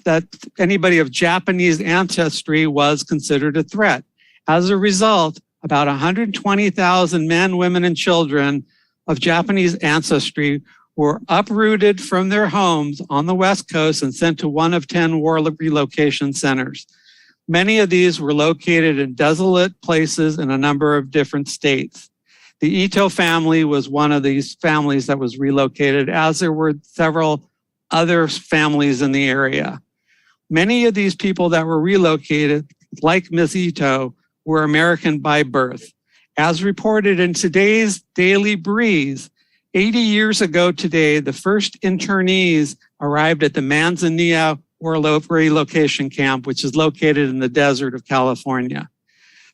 [SPEAKER 6] that anybody of Japanese ancestry was considered a threat. As a result, about 120,000 men, women, and children of Japanese ancestry were uprooted from their homes on the West Coast and sent to one of 10 war relocation centers. Many of these were located in desolate places in a number of different states. The Ito family was one of these families that was relocated, as there were several other families in the area. Many of these people that were relocated, like Ms. Ito, were American by birth. As reported in today's Daily Breeze, 80 years ago today, the first internees arrived at the Manzanilla relocation camp, which is located in the desert of California.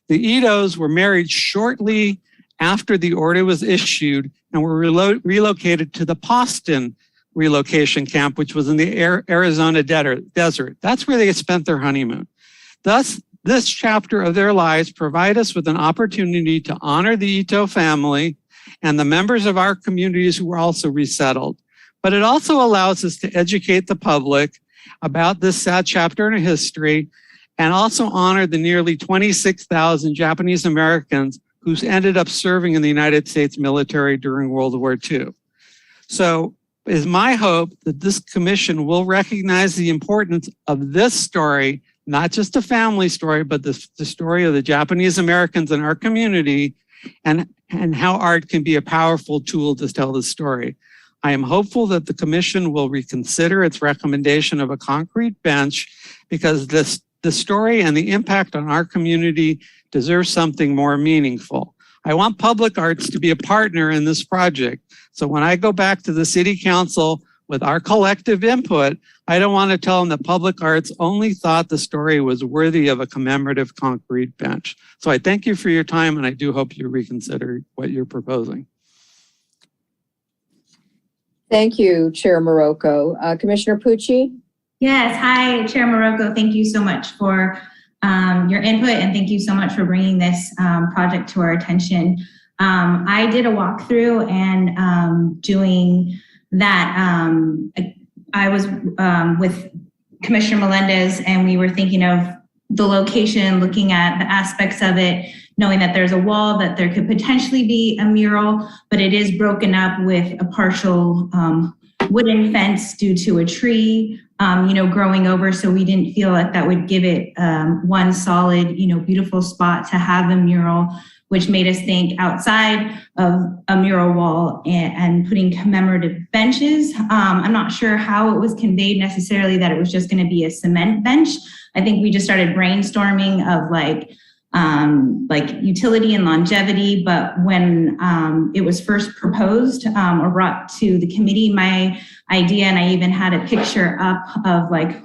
[SPEAKER 6] The Itos were married shortly after the order was issued and were relocated to the Poston relocation camp, which was in the Arizona desert. That's where they spent their honeymoon. Thus, this chapter of their lives provide us with an opportunity to honor the Ito family and the members of our communities who were also resettled. But it also allows us to educate the public about this sad chapter in history and also honor the nearly 26,000 Japanese Americans who ended up serving in the United States military during World War II. So it is my hope that this commission will recognize the importance of this story, not just a family story, but the story of the Japanese Americans in our community and how art can be a powerful tool to tell the story. I am hopeful that the commission will reconsider its recommendation of a concrete bench because the story and the impact on our community deserves something more meaningful. I want public arts to be a partner in this project. So when I go back to the city council with our collective input, I don't want to tell them that public arts only thought the story was worthy of a commemorative concrete bench. So I thank you for your time, and I do hope you reconsider what you're proposing.
[SPEAKER 3] Thank you, Chair Morocco. Commissioner Pucci?
[SPEAKER 1] Yes, hi, Chair Morocco. Thank you so much for your input, and thank you so much for bringing this project to our attention. I did a walkthrough, and doing that, I was with Commissioner Melendez, and we were thinking of the location, looking at the aspects of it, knowing that there's a wall, that there could potentially be a mural, but it is broken up with a partial wooden fence due to a tree, growing over. So we didn't feel like that would give it one solid, beautiful spot to have a mural, which made us think outside of a mural wall and putting commemorative benches. I'm not sure how it was conveyed necessarily that it was just going to be a cement bench. I think we just started brainstorming of like utility and longevity. But when it was first proposed or brought to the committee, my idea, and I even had a picture up of like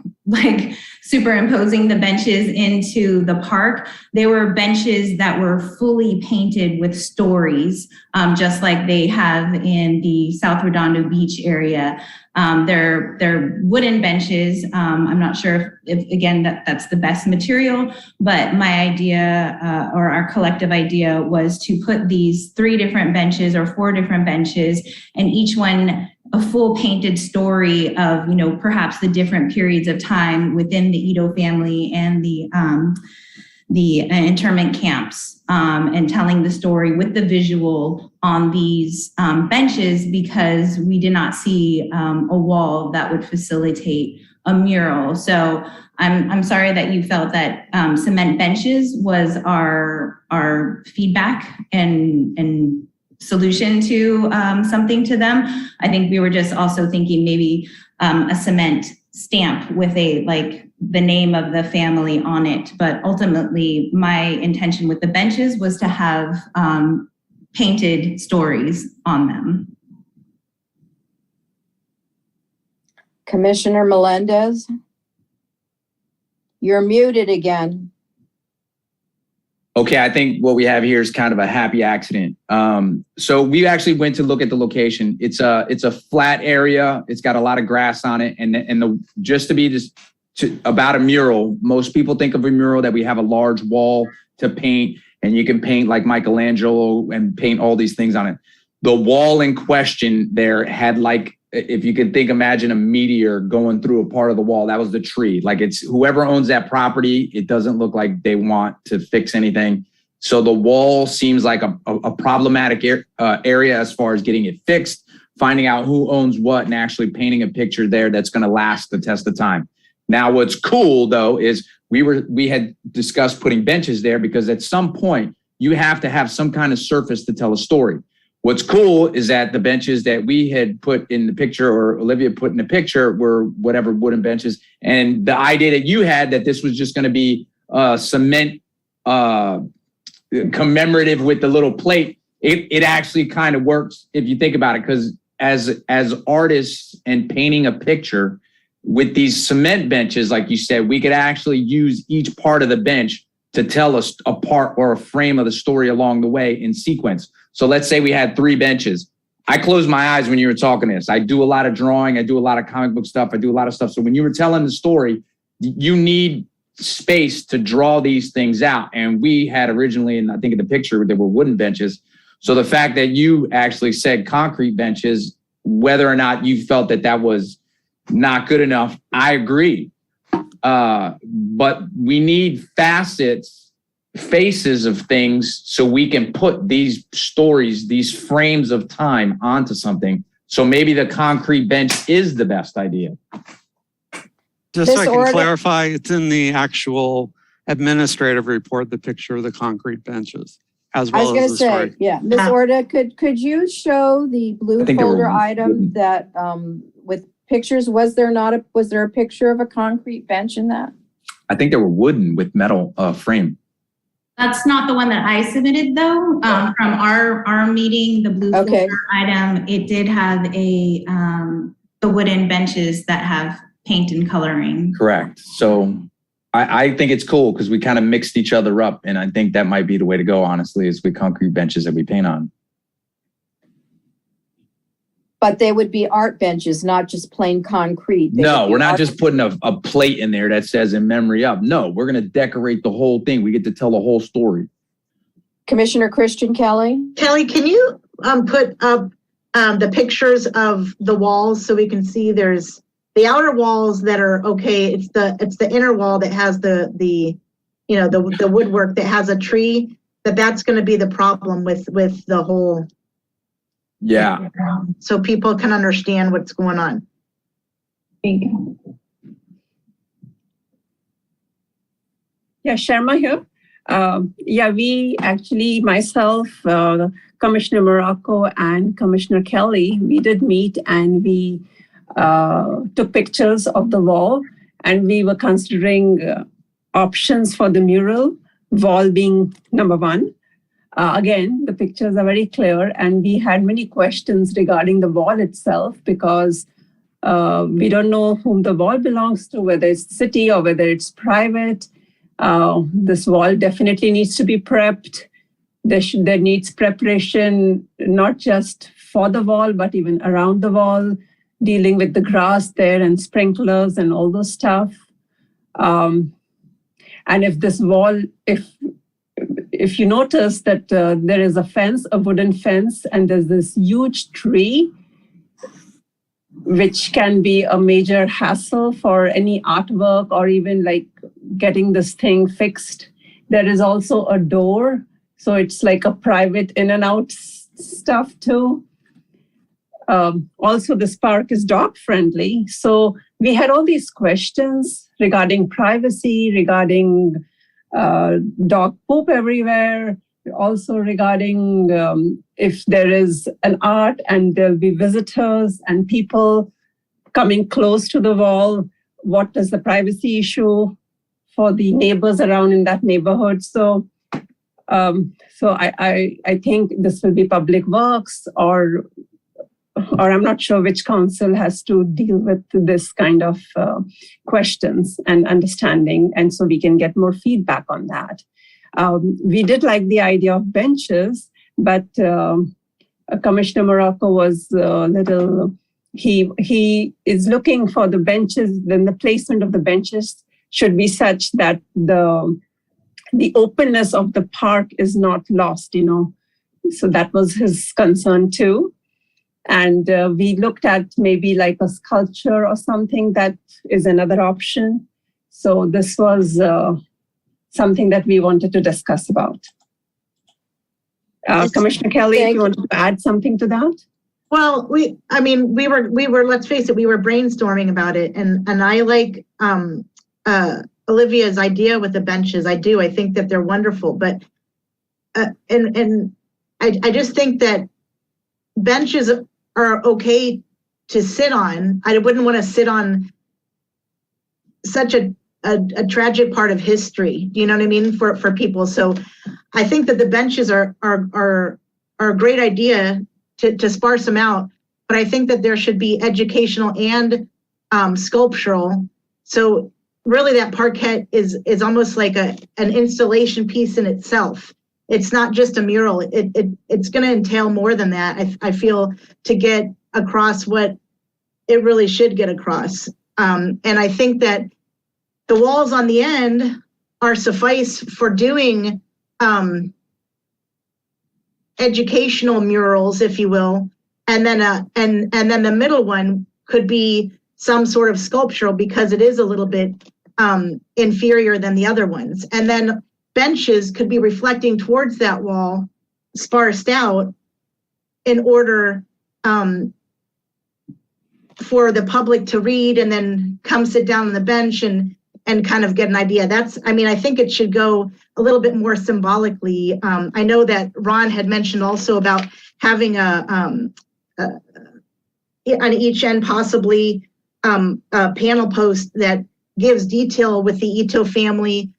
[SPEAKER 1] superimposing the benches into the park. They were benches that were fully painted with stories, just like they have in the South Redondo Beach area. They're wooden benches. I'm not sure if again, that's the best material, but my idea or our collective idea was to put these 3 different benches or 4 different benches, and each one a full painted story of, perhaps the different periods of time within the Ito family and the internment camps, and telling the story with the visual on these benches, because we did not see a wall that would facilitate a mural. So I'm sorry that you felt that cement benches was our feedback and solution to something to them. I think we were just also thinking maybe a cement stamp with the name of the family on it. But ultimately, my intention with the benches was to have painted stories on them.
[SPEAKER 3] Commissioner Melendez, you're muted again.
[SPEAKER 7] Okay, I think what we have here is kind of a happy accident. So we actually went to look at the location. It's a flat area. It's got a lot of grass on it, about a mural. Most people think of a mural that we have a large wall to paint, and you can paint like Michelangelo and paint all these things on it. The wall in question there had if you could imagine a meteor going through a part of the wall. That was the tree. It's whoever owns that property, it doesn't look like they want to fix anything. So the wall seems like a problematic area as far as getting it fixed, finding out who owns what, and actually painting a picture there that's going to last the test of time. Now, what's cool though is we had discussed putting benches there because at some point you have to have some kind of surface to tell a story. What's cool is that the benches that we had put in the picture, or Olivia put in the picture, were whatever wooden benches. And the idea that you had that this was just going to be cement commemorative with the little plate, it actually kind of works if you think about it. Because as artists and painting a picture with these cement benches, like you said, we could actually use each part of the bench to tell us a part or a frame of the story along the way in sequence. So let's say we had 3 benches. I closed my eyes when you were talking this. I do a lot of drawing. I do a lot of comic book stuff. I do a lot of stuff. So when you were telling the story, you need space to draw these things out. And we had originally, and I think in the picture, there were wooden benches. So the fact that you actually said concrete benches, whether or not you felt that was not good enough, I agree. But we need faces of things so we can put these stories, these frames of time onto something. So maybe the concrete bench is the best idea.
[SPEAKER 6] Just so I can clarify, it's in the actual administrative report, the picture of the concrete benches, as well as the story. I was going to say,
[SPEAKER 3] yeah, Ms. Orta, could you show the blue folder item that with pictures? Was there a picture of a concrete bench in that?
[SPEAKER 7] I think they were wooden with metal frame.
[SPEAKER 1] That's not the one that I submitted though. From our meeting, the blue folder item, it did have the wooden benches that have paint and coloring.
[SPEAKER 7] Correct. So I think it's cool because we kind of mixed each other up, and I think that might be the way to go, honestly, is with concrete benches that we paint on.
[SPEAKER 3] But they would be art benches, not just plain concrete.
[SPEAKER 7] No, we're not just putting a plate in there that says in memory of. No, we're going to decorate the whole thing. We get to tell the whole story.
[SPEAKER 3] Commissioner Christian Kelly?
[SPEAKER 10] Kelly, can you put up the pictures of the walls so we can see there's the outer walls that are okay. It's the inner wall that has the woodwork that has a tree, that's going to be the problem with the whole
[SPEAKER 7] Yeah.
[SPEAKER 10] So people can understand what's going on.
[SPEAKER 2] Thank you.
[SPEAKER 9] Yeah, Sharma here. Yeah, we actually, myself, Commissioner Morocco and Commissioner Kelly, we did meet and we took pictures of the wall, and we were considering options for the mural, wall being number one. Again, the pictures are very clear, and we had many questions regarding the wall itself because we don't know whom the wall belongs to, whether it's city or whether it's private. This wall definitely needs to be prepped. There needs preparation, not just for the wall, but even around the wall, dealing with the grass there and sprinklers and all those stuff. And if this wall, if you notice that there is a fence, a wooden fence, and there's this huge tree, which can be a major hassle for any artwork or even like getting this thing fixed. There is also a door, so it's like a private in and out stuff too. Also, this park is dog friendly. So we had all these questions regarding privacy, regarding dog poop everywhere, also regarding if there is an art and there'll be visitors and people coming close to the wall, what is the privacy issue for the neighbors around in that neighborhood? So I think this will be Public Works or I'm not sure which council has to deal with this kind of questions and understanding. And so we can get more feedback on that. We did like the idea of benches, but Commissioner Morocco was a little, he is looking for the benches, then the placement of the benches should be such that the openness of the park is not lost, you know. So that was his concern too. And we looked at maybe like a sculpture or something that is another option. So this was something that we wanted to discuss about. Commissioner Kelly, if you want to add something to that?
[SPEAKER 10] Well, we were, let's face it, we were brainstorming about it, and I like Olivia's idea with the benches. I do. I think that they're wonderful, but and I just think that benches are okay to sit on. I wouldn't want to sit on such a tragic part of history. Do you know what I mean? For people. So I think that the benches are a great idea to sparse them out, but I think that there should be educational and sculptural. So really that parquet is almost like an installation piece in itself. It's not just a mural. It's going to entail more than that, I feel, to get across what it really should get across. And I think that the walls on the end are suffice for doing educational murals, if you will, and then and then the middle one could be some sort of sculptural because it is a little bit inferior than the other ones. And then benches could be reflecting towards that wall, sparsed out, in order for the public to read and then come sit down on the bench and kind of get an idea. I think it should go a little bit more symbolically. I know that Ron had mentioned also about having on each end possibly a panel post that gives detail with the Ito family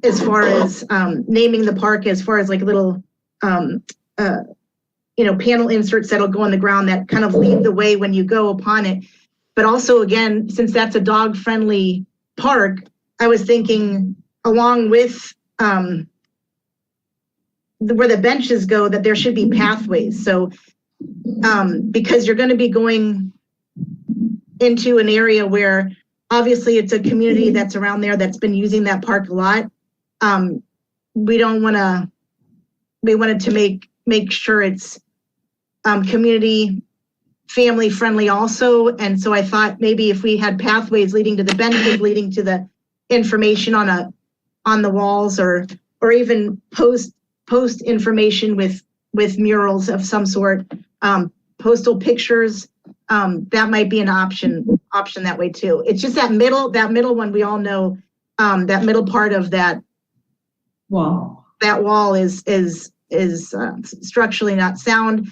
[SPEAKER 10] as far as naming the park, as far as like little panel inserts that'll go on the ground that kind of lead the way when you go upon it. But also, again, since that's a dog-friendly park, I was thinking along with where the benches go, that there should be pathways. So because you're going to be going into an area where obviously it's a community that's around there that's been using that park a lot. We wanted to make sure it's community family friendly also. And so I thought maybe if we had pathways leading to the benches, leading to the information on the walls, or even post post information with murals of some sort, postal pictures, that might be an option that way too. It's just that middle one, we all know, that middle part of that wall is structurally not sound.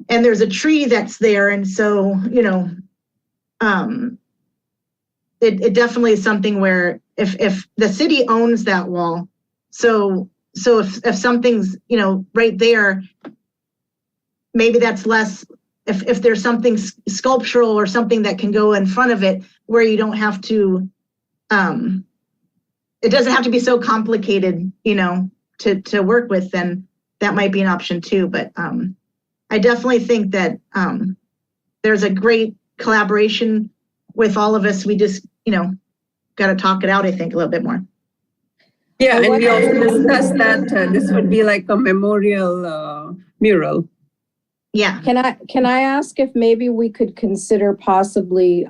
[SPEAKER 10] And there's a tree that's there. And so, it definitely is something where if the city owns that wall, so if something's, right there, maybe that's less, if there's something sculptural or something that can go in front of it where you don't have to, it doesn't have to be so complicated, to work with, then that might be an option too. But I definitely think that there's a great collaboration with all of us. We just, got to talk it out, I think, a little bit more.
[SPEAKER 9] Yeah, and we also discussed that this would be like a memorial mural.
[SPEAKER 10] Yeah.
[SPEAKER 3] Can I ask if maybe we could consider possibly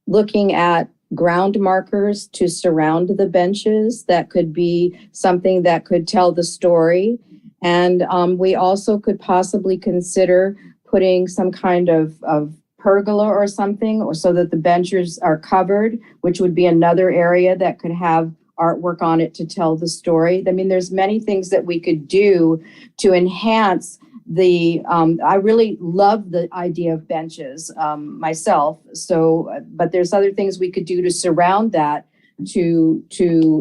[SPEAKER 3] looking at ground markers to surround the benches? That could be something that could tell the story. And we also could possibly consider putting some kind of pergola or something, or so that the benches are covered, which would be another area that could have artwork on it to tell the story. I mean, there's many things that we could do to enhance the, I really love the idea of benches myself. So, but there's other things we could do to surround that to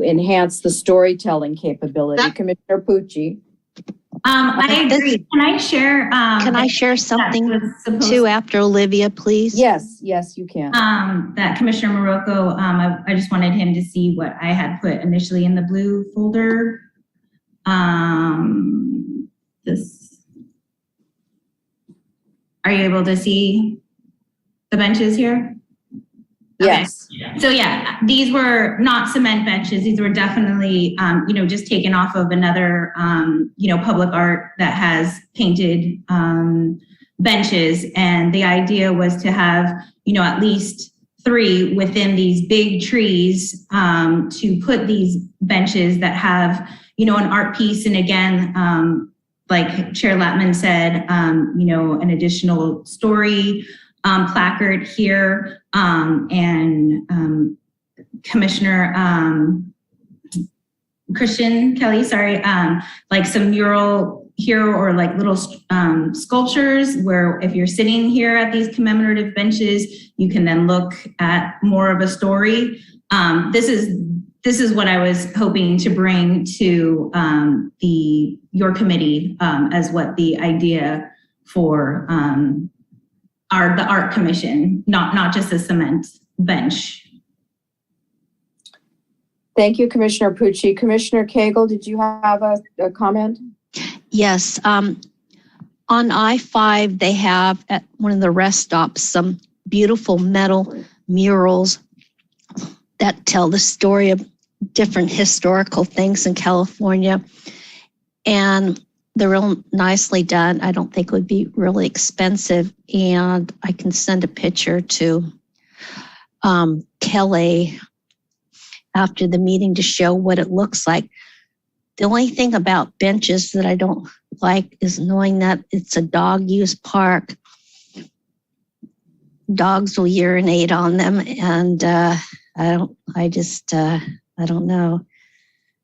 [SPEAKER 3] enhance the storytelling capability. Commissioner Pucci.
[SPEAKER 1] I agree. Can I share?
[SPEAKER 11] Can I share something too after Olivia, please?
[SPEAKER 3] Yes, you can.
[SPEAKER 1] That Commissioner Morocco, I just wanted him to see what I had put initially in the blue folder. Are you able to see the benches here?
[SPEAKER 3] Yes.
[SPEAKER 1] Okay. So yeah, these were not cement benches. These were definitely, just taken off of another, public art that has painted benches. And the idea was to have, at least 3 within these big trees to put these benches that have, an art piece. And again, like Chair Latman said, an additional story placard here, and Commissioner Christian Kelly, like some mural here, or like little sculptures where if you're sitting here at these commemorative benches, you can then look at more of a story. This is what I was hoping to bring to your committee as what the idea for the art commission, not just a cement bench.
[SPEAKER 3] Thank you, Commissioner Pucci. Commissioner Cagle, did you have a comment?
[SPEAKER 11] Yes. On I-5, they have at one of the rest stops some beautiful metal murals that tell the story of different historical things in California. And they're real nicely done. I don't think it would be really expensive. And I can send a picture to Kelly after the meeting to show what it looks like. The only thing about benches that I don't like is knowing that it's a dog use park. Dogs will urinate on them, and I don't know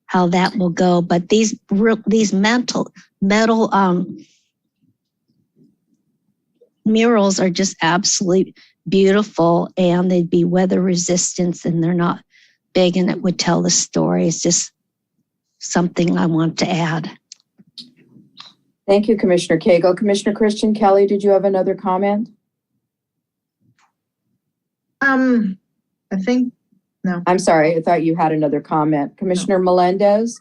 [SPEAKER 11] how that will go. But these metal murals are just absolutely beautiful, and they'd be weather resistant, and they're not big, and it would tell the story. It's just something I want to add.
[SPEAKER 3] Thank you, Commissioner Cagle. Commissioner Christian Kelly, did you have another comment?
[SPEAKER 10] I think, no.
[SPEAKER 3] I'm sorry, I thought you had another comment. Commissioner Melendez?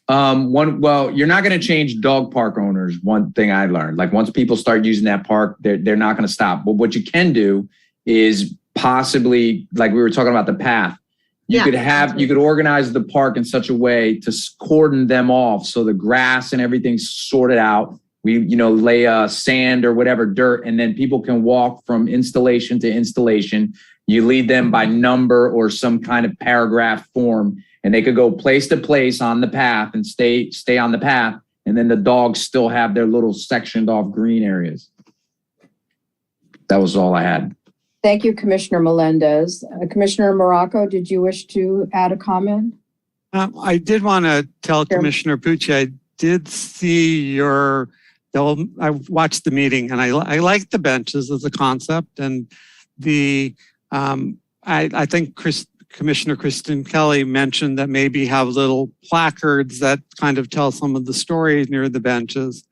[SPEAKER 7] Well, you're not going to change dog park owners. One thing I learned, like once people start using that park, they're not going to stop. But what you can do is possibly, like we were talking about the path, you could organize the park in such a way to cordon them off so the grass and everything's sorted out. We, lay sand or whatever dirt, and then people can walk from installation to installation. You lead them by number or some kind of paragraph form, and they could go place to place on the path and stay on the path. And then the dogs still have their little sectioned off green areas. That was all I had.
[SPEAKER 3] Thank you, Commissioner Melendez. Commissioner Morocco, did you wish to add a comment?
[SPEAKER 6] I did want to tell
[SPEAKER 3] Sure.
[SPEAKER 6] Commissioner Pucci, I did see I watched the meeting and I like the benches as a concept, and I think Commissioner Kristen Kelly mentioned that maybe have little placards that kind of tell some of the stories near the benches.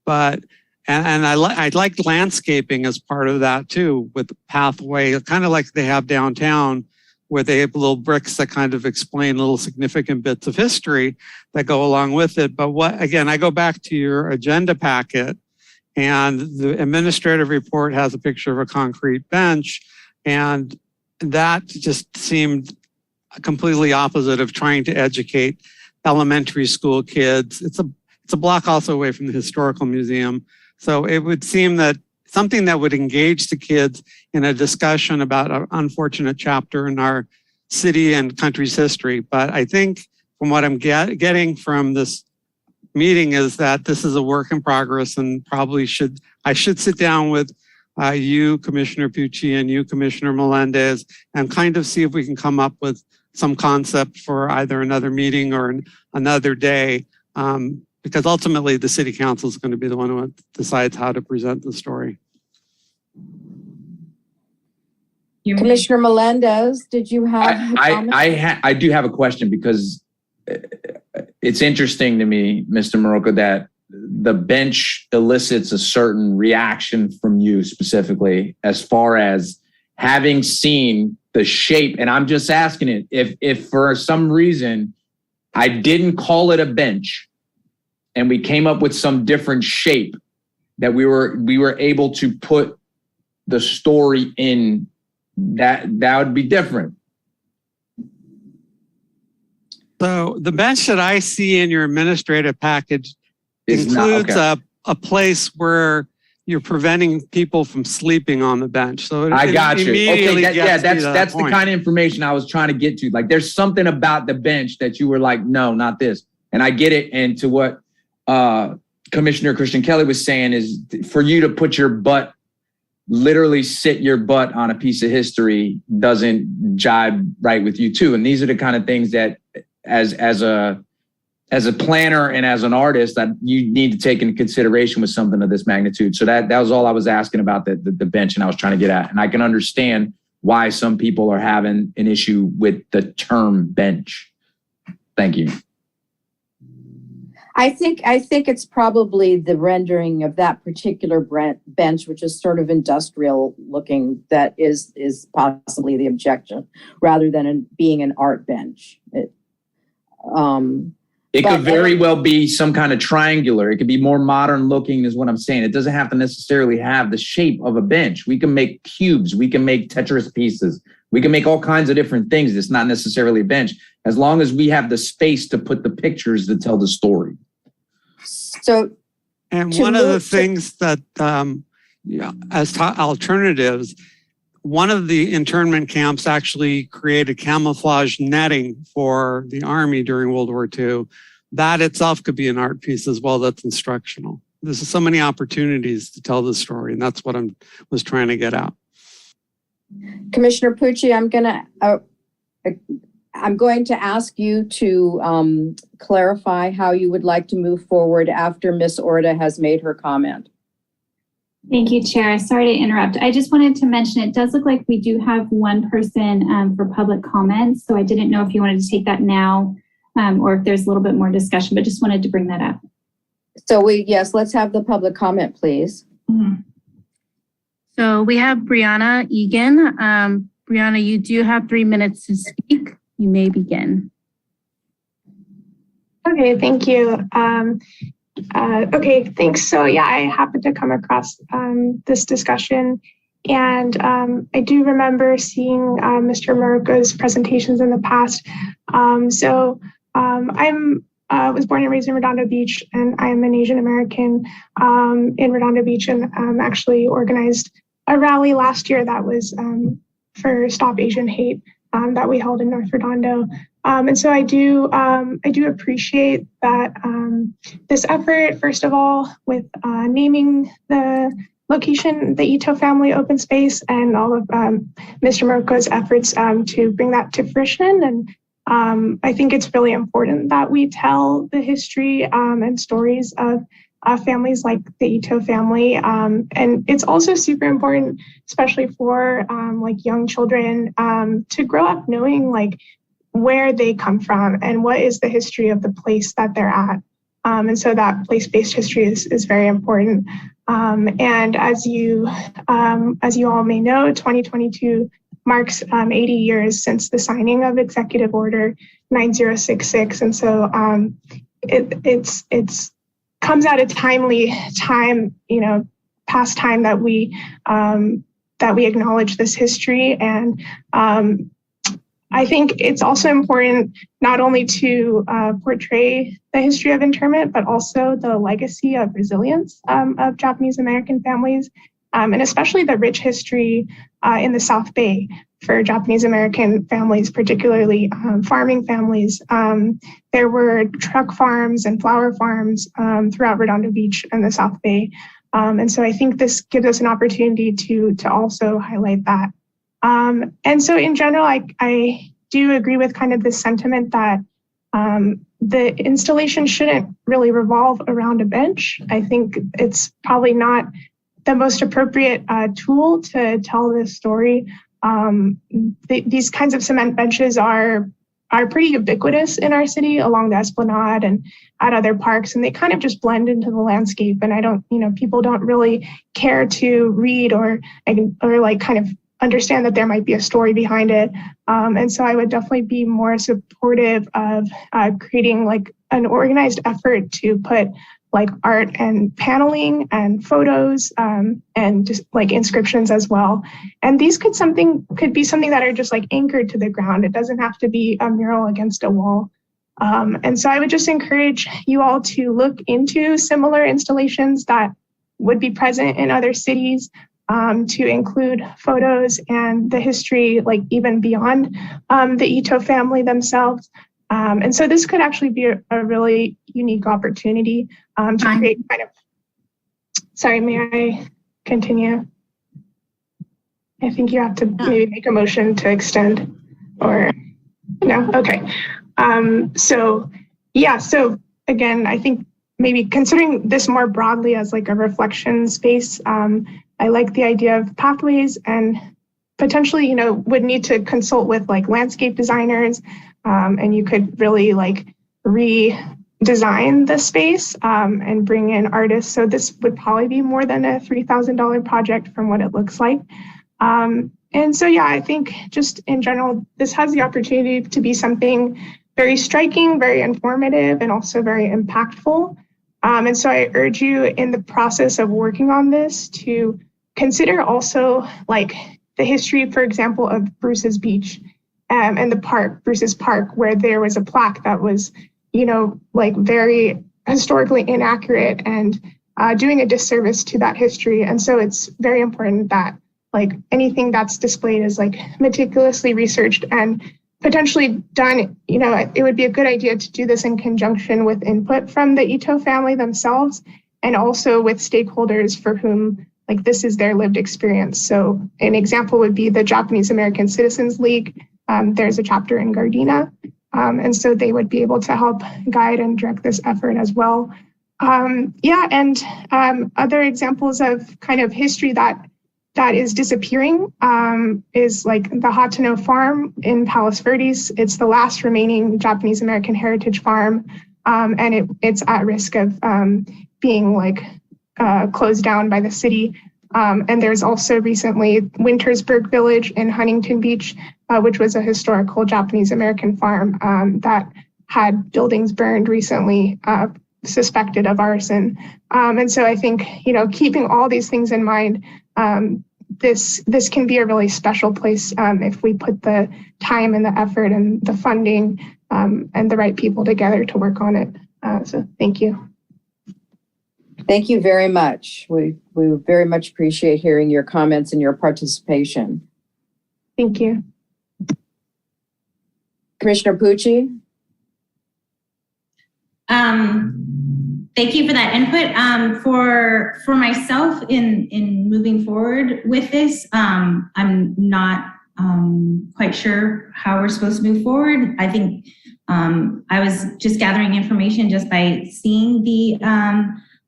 [SPEAKER 6] But I like landscaping as part of that too, with the pathway, kind of like they have downtown, where they have little bricks that kind of explain little significant bits of history that go along with it. But again, I go back to your agenda packet, and the administrative report has a picture of a concrete bench, and that just seemed completely opposite of trying to educate elementary school kids. It's a block also away from the historical museum. So it would seem that something that would engage the kids in a discussion about an unfortunate chapter in our city and country's history. But I think from what I'm getting from this meeting is that this is a work in progress, and probably I should sit down with you, Commissioner Pucci, and you, Commissioner Melendez, and kind of see if we can come up with some concept for either another meeting or another day. Because ultimately the city council is going to be the one who decides how to present the story.
[SPEAKER 3] Commissioner Melendez, did you have a comment?
[SPEAKER 7] I do have a question, because it's interesting to me, Mr. Morocco, that the bench elicits a certain reaction from you specifically, as far as having seen the shape. And I'm just asking it, if for some reason I didn't call it a bench, and we came up with some different shape that we were able to put the story in, that would be different.
[SPEAKER 6] So the bench that I see in your administrative package includes a place where you're preventing people from sleeping on the bench. So
[SPEAKER 7] I got you. Okay, that's the
[SPEAKER 6] point.
[SPEAKER 7] kind of information I was trying to get to. Like, there's something about the bench that you were like, no, not this. And I get it. And to what Commissioner Christian Kelly was saying is, for you to put your butt, literally sit your butt on a piece of history doesn't jibe right with you too. And these are the kind of things that as a planner and as an artist that you need to take into consideration with something of this magnitude. So that was all I was asking about the bench, and I was trying to get at. And I can understand why some people are having an issue with the term bench. Thank you.
[SPEAKER 3] I think it's probably the rendering of that particular bench, which is sort of industrial looking, that is possibly the objection, rather than being an art bench. It
[SPEAKER 7] could very well be some kind of triangular. It could be more modern looking, is what I'm saying. It doesn't have to necessarily have the shape of a bench. We can make cubes. We can make Tetris pieces. We can make all kinds of different things. It's not necessarily a bench, as long as we have the space to put the pictures to tell the story.
[SPEAKER 3] So,
[SPEAKER 6] and one of the things that, as alternatives, one of the internment camps actually created camouflage netting for the Army during World War II. That itself could be an art piece as well. That's instructional. There's so many opportunities to tell the story, and that's what I was trying to get out.
[SPEAKER 3] Commissioner Pucci, I'm going to ask you to clarify how you would like to move forward after Ms. Orta has made her comment.
[SPEAKER 2] Thank you, Chair. Sorry to interrupt. I just wanted to mention, it does look like we do have one person for public comments. So I didn't know if you wanted to take that now or if there's a little bit more discussion, but just wanted to bring that up.
[SPEAKER 3] So yes, let's have the public comment, please.
[SPEAKER 4] Mm-hmm. So we have Brianna Egan. Brianna, you do have 3 minutes to speak. You may begin.
[SPEAKER 12] Okay, thank you. Okay, thanks. So yeah, I happened to come across this discussion, and I do remember seeing Mr. Morocco's presentations in the past. I was born and raised in Redondo Beach, and I am an Asian American in Redondo Beach, and actually organized a rally last year that was for Stop Asian Hate. that we held in North Redondo. And so I do appreciate that this effort, first of all, with naming the location, the Ito family open space, and all of Mr. Murko's efforts to bring that to fruition. And I think it's really important that we tell the history and stories of families like the Ito family. And it's also super important, especially for like young children, to grow up knowing like where they come from and what is the history of the place that they're at. And so that place-based history is very important. And as you all may know, 2022 marks 80 years since the signing of Executive Order 9066. And so it's comes at a timely time, past time that we acknowledge this history. And I think it's also important not only to portray the history of internment, but also the legacy of resilience of Japanese American families, and especially the rich history in the South Bay for Japanese American families, particularly farming families. There were truck farms and flower farms throughout Redondo Beach and the South Bay. And so I think this gives us an opportunity to also highlight that. And so in general, I do agree with kind of this sentiment that the installation shouldn't really revolve around a bench. I think it's probably not the most appropriate tool to tell this story. These kinds of cement benches are pretty ubiquitous in our city along the Esplanade and at other parks, and they kind of just blend into the landscape. And people don't really care to read or like kind of understand that there might be a story behind it. And so I would definitely be more supportive of creating like an organized effort to put like art and paneling and photos and just like inscriptions as well. And these could be something that are just like anchored to the ground. It doesn't have to be a mural against a wall. And so I would just encourage you all to look into similar installations that would be present in other cities, to include photos and the history, like even beyond the Ito family themselves. And so this could actually be a really unique opportunity to create kind of, sorry, may I continue? I think you have to maybe make a motion to extend or no? Okay. So again, I think maybe considering this more broadly as like a reflection space, I like the idea of pathways and potentially, would need to consult with like landscape designers, and you could really like redesign the space and bring in artists. So this would probably be more than a $3,000 project from what it looks like. And so, I think just in general, this has the opportunity to be something very striking, very informative, and also very impactful. And so I urge you in the process of working on this to consider also like the history, for example, of Bruce's Beach and the park, Bruce's Park, where there was a plaque that was, like very historically inaccurate and doing a disservice to that history. And so it's very important that like anything that's displayed is like meticulously researched and potentially done, it would be a good idea to do this in conjunction with input from the Ito family themselves and also with stakeholders for whom like this is their lived experience. So an example would be the Japanese American Citizens League. There's a chapter in Gardena. And so they would be able to help guide and direct this effort as well. And other examples of kind of history that is disappearing is like the Hatano Farm in Palos Verdes. It's the last remaining Japanese American heritage farm, and it's at risk of being like closed down by the city. And there's also recently Wintersburg Village in Huntington Beach, which was a historical Japanese American farm that had buildings burned recently, suspected of arson. And so I think, keeping all these things in mind, this can be a really special place if we put the time and the effort and the funding and the right people together to work on it. So thank you.
[SPEAKER 3] Thank you very much. We very much appreciate hearing your comments and your participation.
[SPEAKER 12] Thank you.
[SPEAKER 3] Commissioner Pucci?
[SPEAKER 1] Thank you for that input. For myself in moving forward with this, I'm not quite sure how we're supposed to move forward. I think I was just gathering information just by seeing the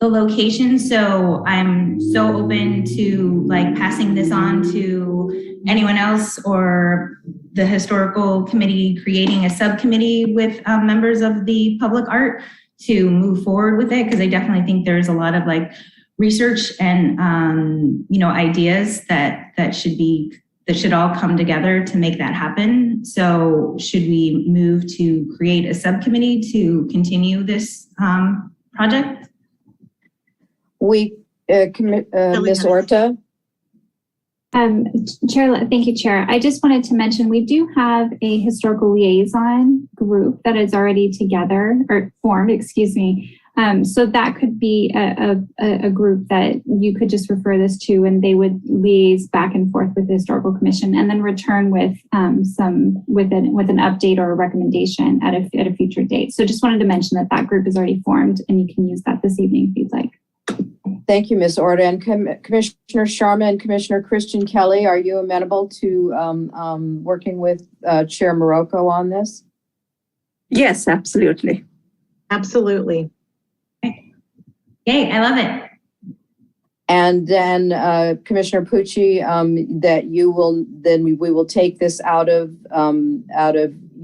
[SPEAKER 1] location. So I'm so open to like passing this on to anyone else or the historical committee creating a subcommittee with members of the public art to move forward with it, because I definitely think there's a lot of like research and ideas that should all come together to make that happen. So should we move to create a subcommittee to continue this project?
[SPEAKER 3] Ms. Orta?
[SPEAKER 2] Chair, thank you, Chair. I just wanted to mention we do have a historical liaison group that is already together or formed, excuse me. So that could be a group that you could just refer this to, and they would liaise back and forth with the historical commission and then return with an update or a recommendation at a future date. So just wanted to mention that group is already formed, and you can use that this evening if you'd like.
[SPEAKER 3] Thank you, Ms. Orta. And Commissioner Sharma and Commissioner Christian Kelly, are you amenable to working with Chair Morocco on this?
[SPEAKER 9] Yes, absolutely.
[SPEAKER 10] Absolutely.
[SPEAKER 1] Yay, I love it.
[SPEAKER 3] And then Commissioner Pucci, that we will take this out of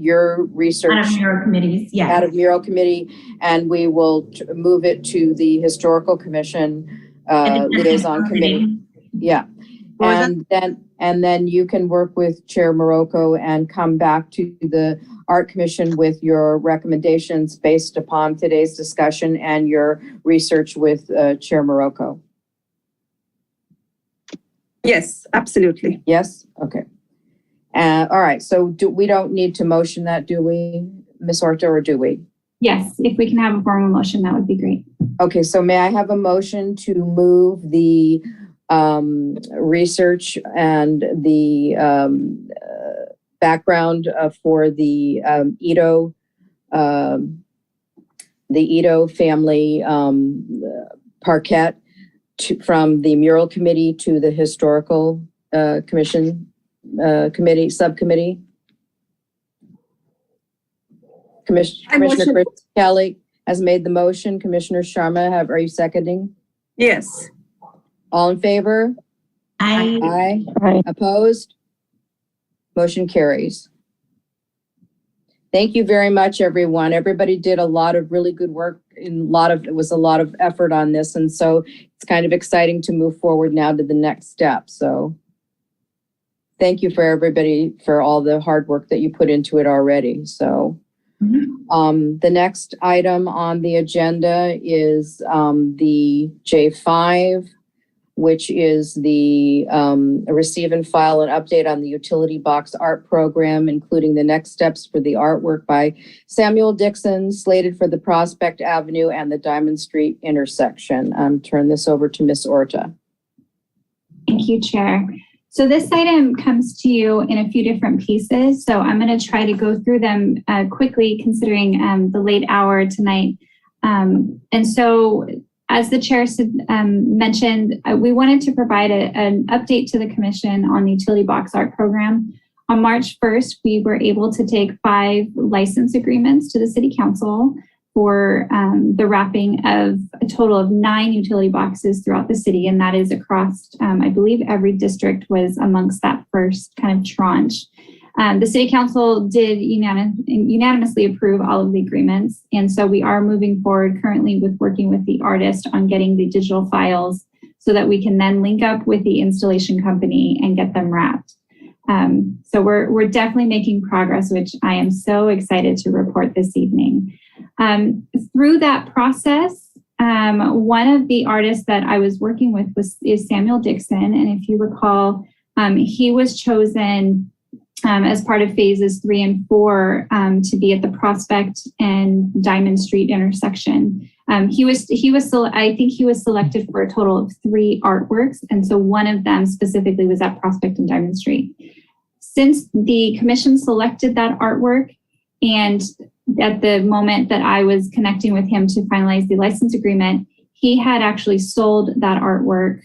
[SPEAKER 3] your research.
[SPEAKER 1] Out of Mural committees, yeah.
[SPEAKER 3] Out of Mural committee, and we will move it to the historical commission liaison committee. Yeah. And then you can work with Chair Morocco and come back to the Art Commission with your recommendations based upon today's discussion and your research with Chair Morocco.
[SPEAKER 9] Yes, absolutely.
[SPEAKER 3] Yes? Okay. All right. So we don't need to motion that, do we, Ms. Orta, or do we?
[SPEAKER 2] Yes, if we can have a formal motion, that would be great.
[SPEAKER 3] Okay. So may I have a motion to move the research and the background for the Ito family parquet from the Mural Committee to the Historical Commission subcommittee? Commissioner Chris Kelly has made the motion. Commissioner Sharma, are you seconding?
[SPEAKER 9] Yes.
[SPEAKER 3] All in favor?
[SPEAKER 1] Aye.
[SPEAKER 3] Aye. Opposed? Motion carries. Thank you very much, everyone. Everybody did a lot of really good work, and it was a lot of effort on this, and so it's kind of exciting to move forward now to the next step. So thank you for everybody for all the hard work that you put into it already. So the next item on the agenda is the J5, which is the receive and file an update on the utility box art program, including the next steps for the artwork by Samuel Dixon, slated for the Prospect Avenue and the Diamond Street intersection. Turn this over to Ms. Orta.
[SPEAKER 2] Thank you, Chair. So this item comes to you in a few different pieces. So I'm going to try to go through them quickly, considering the late hour tonight. And so, as the chair mentioned, we wanted to provide an update to the commission on the utility box art program. On March 1st, we were able to take 5 license agreements to the city council for the wrapping of a total of 9 utility boxes throughout the city. And that is across, I believe every district was amongst that first kind of tranche. The city council did unanimously approve all of the agreements. And so we are moving forward currently with working with the artist on getting the digital files so that we can then link up with the installation company and get them wrapped. So we're definitely making progress, which I am so excited to report this evening. Through that process, one of the artists that I was working with is Samuel Dixon. And if you recall, he was chosen as part of phases 3 and 4 to be at the Prospect and Diamond Street intersection. I think he was selected for a total of 3 artworks, and so one of them specifically was at Prospect and Diamond Street. Since the commission selected that artwork, And at the moment that I was connecting with him to finalize the license agreement, he had actually sold that artwork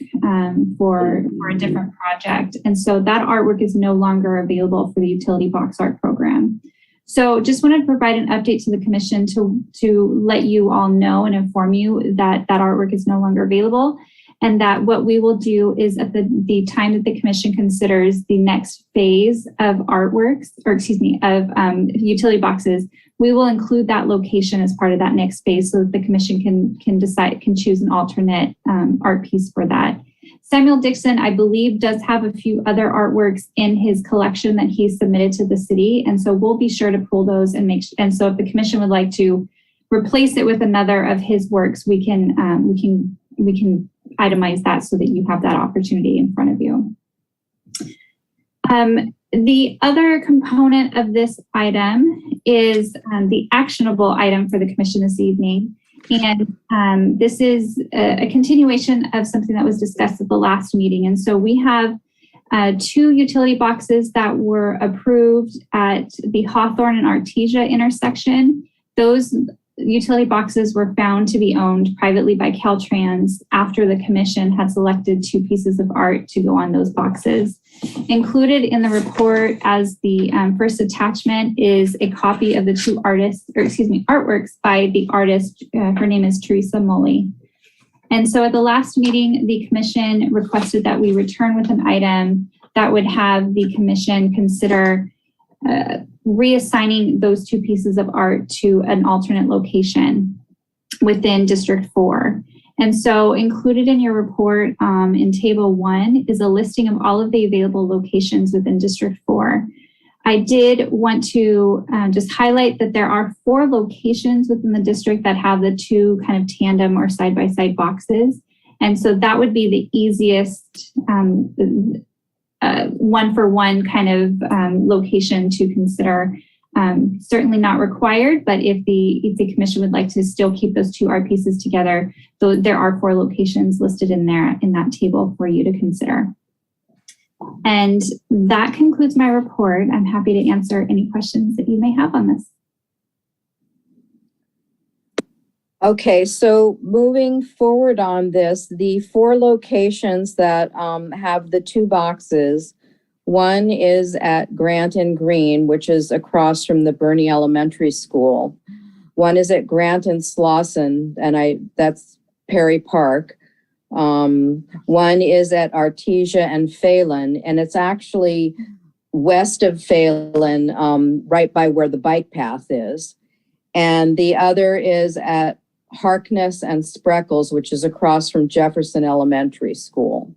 [SPEAKER 2] for a different project. And so that artwork is no longer available for the utility box art program. So just wanted to provide an update to the commission to let you all know and inform you that that artwork is no longer available, and that what we will do is at the time that the commission considers the next phase of artworks, or excuse me, of utility boxes, we will include that location as part of that next phase so that the commission can choose an alternate art piece for that. Samuel Dixon, I believe, does have a few other artworks in his collection that he submitted to the city. And so we'll be sure to pull those and and so if the commission would like to replace it with another of his works, we can itemize that so that you have that opportunity in front of you. The other component of this item is the actionable item for the commission this evening. And this is a continuation of something that was discussed at the last meeting. And so we have 2 utility boxes that were approved at the Hawthorne and Artesia intersection. Those utility boxes were found to be owned privately by Caltrans after the commission had selected 2 pieces of art to go on those boxes. Included in the report as the first attachment is a copy of the 2 artworks by the artist. Her name is Teresa Mully. And so at the last meeting, the commission requested that we return with an item that would have the commission consider reassigning those 2 pieces of art to an alternate location within District 4. And so included in your report in Table 1 is a listing of all of the available locations within District 4. I did want to just highlight that there are 4 locations within the district that have the 2 kind of tandem or side-by-side boxes. And so that would be the easiest one-for-one kind of location to consider. Certainly not required, but if the commission would like to still keep those 2 art pieces together, though there are 4 locations listed in there in that table for you to consider. And that concludes my report. I'm happy to answer any questions that you may have on this.
[SPEAKER 3] Okay, so moving forward on this, the 4 locations that have the 2 boxes, one is at Grant and Green, which is across from the Bernie Elementary School. One is at Grant and Slauson, and that's Perry Park. One is at Artesia and Phelan, and it's actually west of Phelan, right by where the bike path is. And the other is at Harkness and Spreckles, which is across from Jefferson Elementary School.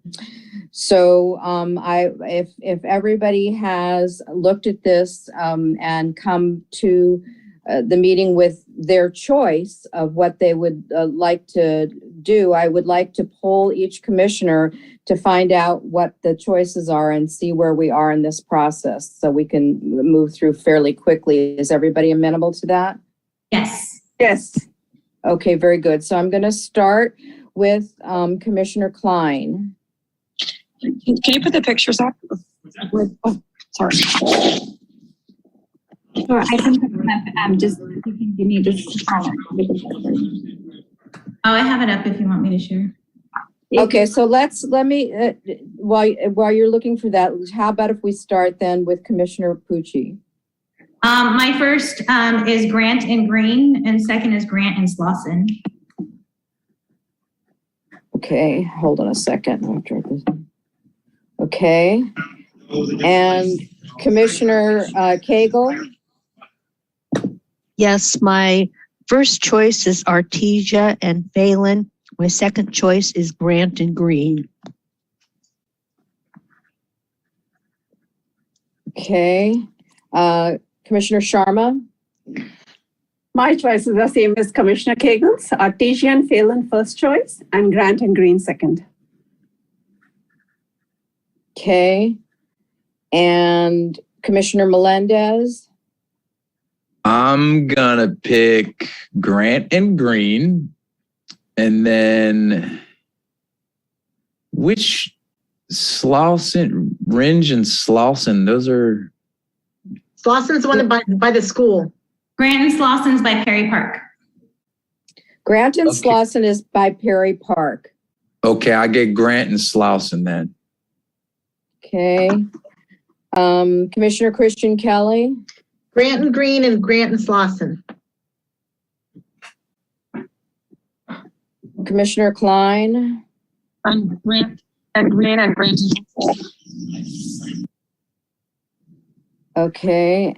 [SPEAKER 3] So if everybody has looked at this and come to the meeting with their choice of what they would like to do, I would like to poll each commissioner to find out what the choices are and see where we are in this process so we can move through fairly quickly. Is everybody amenable to that?
[SPEAKER 1] Yes.
[SPEAKER 9] Yes.
[SPEAKER 3] Okay, very good. So I'm going to start with Commissioner Klein.
[SPEAKER 8] Can you put the pictures up? Oh, sorry.
[SPEAKER 2] Sure, I can put them up. Just you can give me just.
[SPEAKER 1] Oh, I have it up if you want me to share.
[SPEAKER 3] Okay, so let me while you're looking for that, how about if we start then with Commissioner Pucci?
[SPEAKER 1] My first is Grant and Green, and second is Grant and Slauson.
[SPEAKER 3] Okay, hold on a second. I'll try this. Okay, and Commissioner Cagle?
[SPEAKER 11] Yes, my first choice is Artesia and Phelan. My second choice is Grant and Green.
[SPEAKER 3] Okay, Commissioner Sharma?
[SPEAKER 9] My choice is the same as Commissioner Kagle's. Artesia and Phelan first choice and Grant and Green second.
[SPEAKER 3] Okay, and Commissioner Melendez?
[SPEAKER 7] I'm gonna pick Grant and Green, and then which Slauson, Ringe and Slauson, those are...
[SPEAKER 10] Slauson's the one by the school.
[SPEAKER 1] Grant and Slosson's by Perry Park.
[SPEAKER 3] Grant and
[SPEAKER 7] Okay.
[SPEAKER 3] Slauson is by Perry Park.
[SPEAKER 7] Okay, I get Grant and Slauson then.
[SPEAKER 3] Okay. Commissioner Christian Kelly,
[SPEAKER 10] Grant and Green and Grant and Slauson.
[SPEAKER 3] Commissioner Klein,
[SPEAKER 8] And Grant and Green and Grant.
[SPEAKER 3] okay.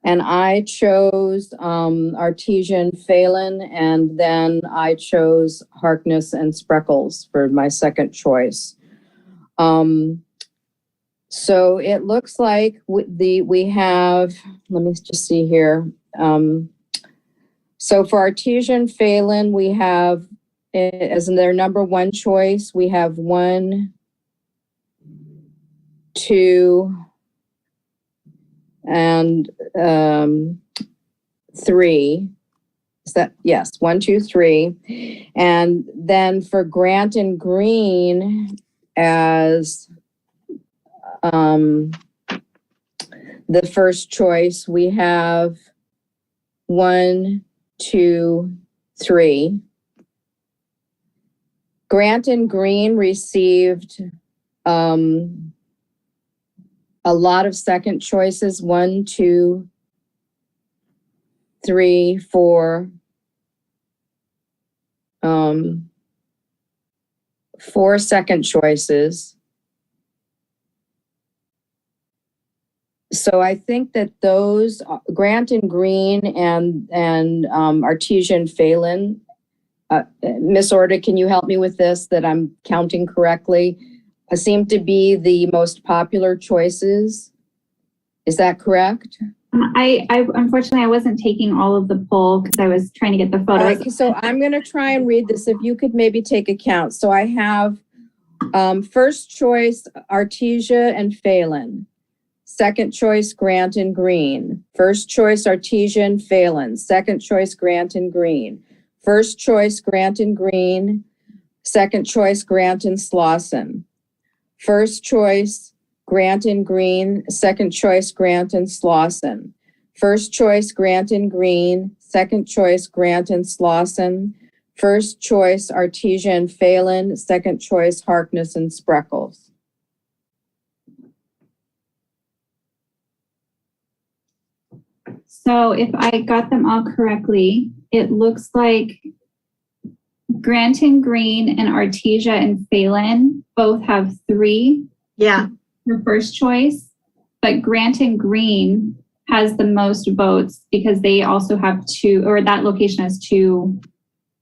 [SPEAKER 3] And I chose Artesian Phelan, and then I chose Harkness and Spreckles for my second choice. So it looks like we have, let me just see here. So for Artesian Phelan, we have, as in their number one choice, we have 1, 2, and 3. Is that, yes, 1, 2, 3. And then for Grant and Green as the first choice, we have 1, 2, 3. Grant and Green received a lot of second choices, 1, 2, 3, 4, 4 second choices. So I think that those Grant and Green and Artesian Phelan, Miss Orta, can you help me with this, that I'm counting correctly? Seem to be the most popular choices. Is that correct?
[SPEAKER 2] I unfortunately I wasn't taking all of the poll because I was trying to get the photos.
[SPEAKER 3] So I'm going to try and read this. If you could maybe take a count. So I have first choice Artesia and Phelan. Second choice Grant and Green. First choice Artesia and Phelan. Second choice Grant and Green. First choice Grant and Green. Second choice Grant and Slauson. First choice, Grant and Green. Second choice, Grant and Slauson. First choice, Grant and Green. Second choice, Grant and Slauson. First choice, Artesia and Phelan. Second choice, Harkness and Spreckles.
[SPEAKER 2] So if I got them all correctly, it looks like Grant and Green and Artesia and Phelan both have 3.
[SPEAKER 10] Yeah.
[SPEAKER 2] For first choice, but Grant and Green has the most votes because they also have 2, or that location has 2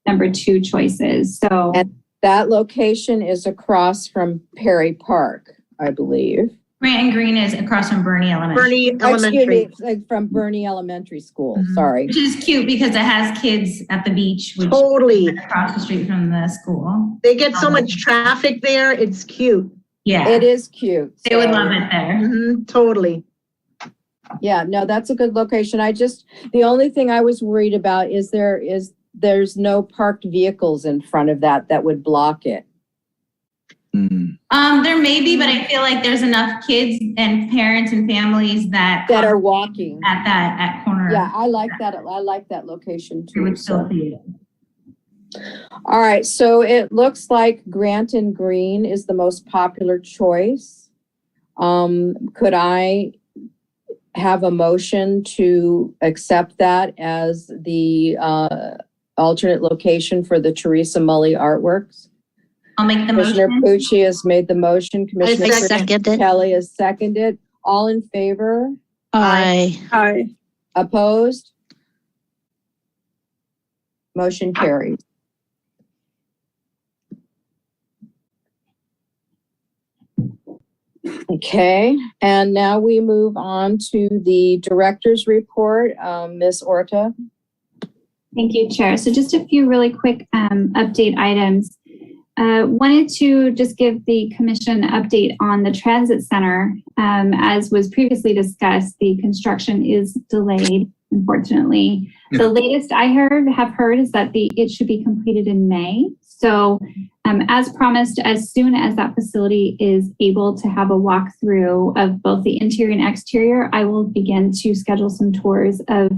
[SPEAKER 2] number 2 choices. So
[SPEAKER 3] And that location is across from Perry Park, I believe.
[SPEAKER 1] Grant and Green is across from Bernie Elementary.
[SPEAKER 10] Bernie Elementary.
[SPEAKER 3] Excuse me, like from Bernie Elementary School,
[SPEAKER 1] Mhm.
[SPEAKER 3] sorry.
[SPEAKER 1] Which is cute because it has kids at the beach, which
[SPEAKER 10] Totally.
[SPEAKER 1] is across the street from the school.
[SPEAKER 10] They get so much traffic there. It's cute.
[SPEAKER 1] Yeah,
[SPEAKER 3] It is cute.
[SPEAKER 1] they would
[SPEAKER 3] so-
[SPEAKER 1] love it there.
[SPEAKER 10] Totally.
[SPEAKER 3] Yeah, no, that's a good location. The only thing I was worried about is there's no parked vehicles in front of that would block it.
[SPEAKER 1] There may be, but I feel like there's enough kids and parents and families that
[SPEAKER 3] That are walking.
[SPEAKER 1] at corner.
[SPEAKER 3] Yeah, I like that. I like that location
[SPEAKER 1] They
[SPEAKER 3] too.
[SPEAKER 1] would still
[SPEAKER 3] So.
[SPEAKER 1] see it.
[SPEAKER 3] All right, so it looks like Grant and Green is the most popular choice. Could I have a motion to accept that as the alternate location for the Teresa Mully artworks?
[SPEAKER 1] I'll make the
[SPEAKER 3] Commissioner
[SPEAKER 1] motion.
[SPEAKER 3] Pucci has made the motion. Commissioner
[SPEAKER 10] second.
[SPEAKER 11] Second it.
[SPEAKER 3] Kelly has seconded. All in favor?
[SPEAKER 11] Aye.
[SPEAKER 8] Aye.
[SPEAKER 3] Opposed? Motion carries. Okay, and now we move on to the director's report. Ms. Orta.
[SPEAKER 2] Thank you, Chair. So just a few really quick update items. Wanted to just give the commission an update on the transit center. As was previously discussed, the construction is delayed, unfortunately. The latest I have heard is that it should be completed in May. So as promised, as soon as that facility is able to have a walkthrough of both the interior and exterior, I will begin to schedule some tours of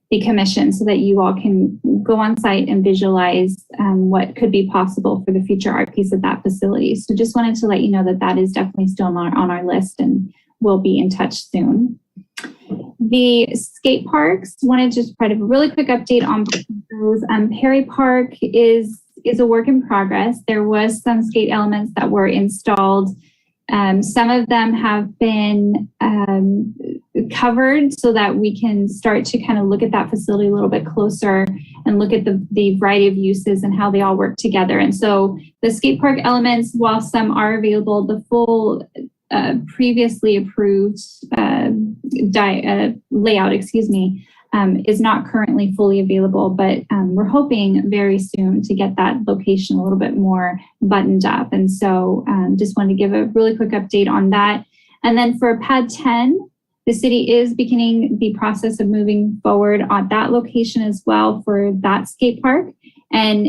[SPEAKER 2] the commission so that you all can go on site and visualize what could be possible for the future art piece of that facility. So just wanted to let you know that that is definitely still on our list and we'll be in touch soon. The skate parks, wanted to just provide a really quick update on those. Perry Park is a work in progress. There was some skate elements that were installed. Some of them have been covered so that we can start to kind of look at that facility a little bit closer and look at the variety of uses and how they all work together. And so the skate park elements, while some are available, the full previously approved layout, is not currently fully available, but we're hoping very soon to get that location a little bit more buttoned up. And so just wanted to give a really quick update on that. And then for Pad 10, the city is beginning the process of moving forward on that location as well for that skate park, and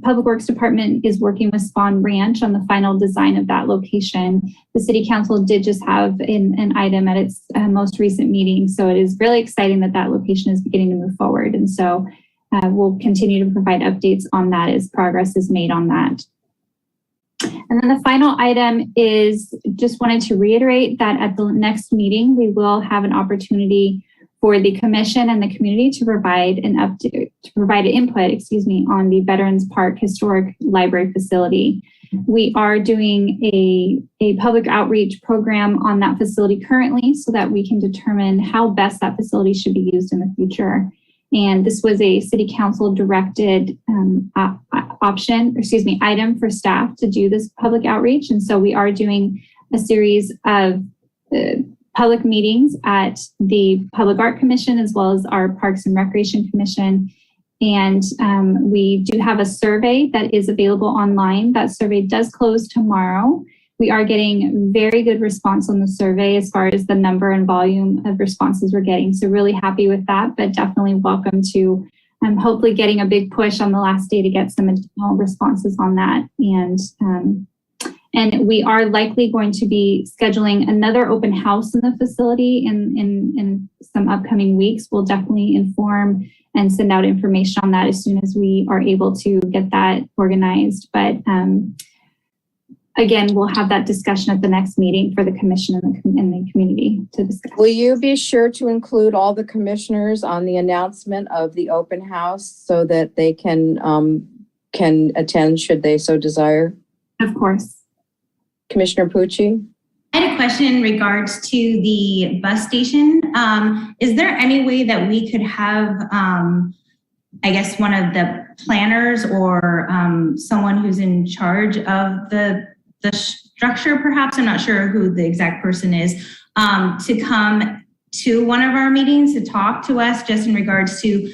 [SPEAKER 2] Public Works Department is working with Spawn Ranch on the final design of that location. The City Council did just have an item at its most recent meeting, so it is really exciting that that location is beginning to move forward. And so we'll continue to provide updates on that as progress is made on that. And then the final item is just wanted to reiterate that at the next meeting, we will have an opportunity for the commission and the community to provide an update, input on the Veterans Park Historic Library facility. We are doing a public outreach program on that facility currently so that we can determine how best that facility should be used in the future. And this was a city council directed item for staff to do this public outreach. And so we are doing a series of public meetings at the Public Art Commission as well as our Parks and Recreation Commission. And we do have a survey that is available online. That survey does close tomorrow. We are getting very good response on the survey as far as the number and volume of responses we're getting. So really happy with that, but definitely welcome to hopefully getting a big push on the last day to get some additional responses on that. And we are likely going to be scheduling another open house in the facility in some upcoming weeks. We'll definitely inform and send out information on that as soon as we are able to get that organized. But again, we'll have that discussion at the next meeting for the commission and the community to discuss.
[SPEAKER 3] Will you be sure to include all the commissioners on the announcement of the open house so that they can attend should they so desire?
[SPEAKER 2] Of course.
[SPEAKER 3] Commissioner Pucci?
[SPEAKER 1] I had a question in regards to the bus station. Is there any way that we could have, one of the planners or someone who's in charge of the structure, perhaps, I'm not sure who the exact person is, to come to one of our meetings to talk to us just in regards to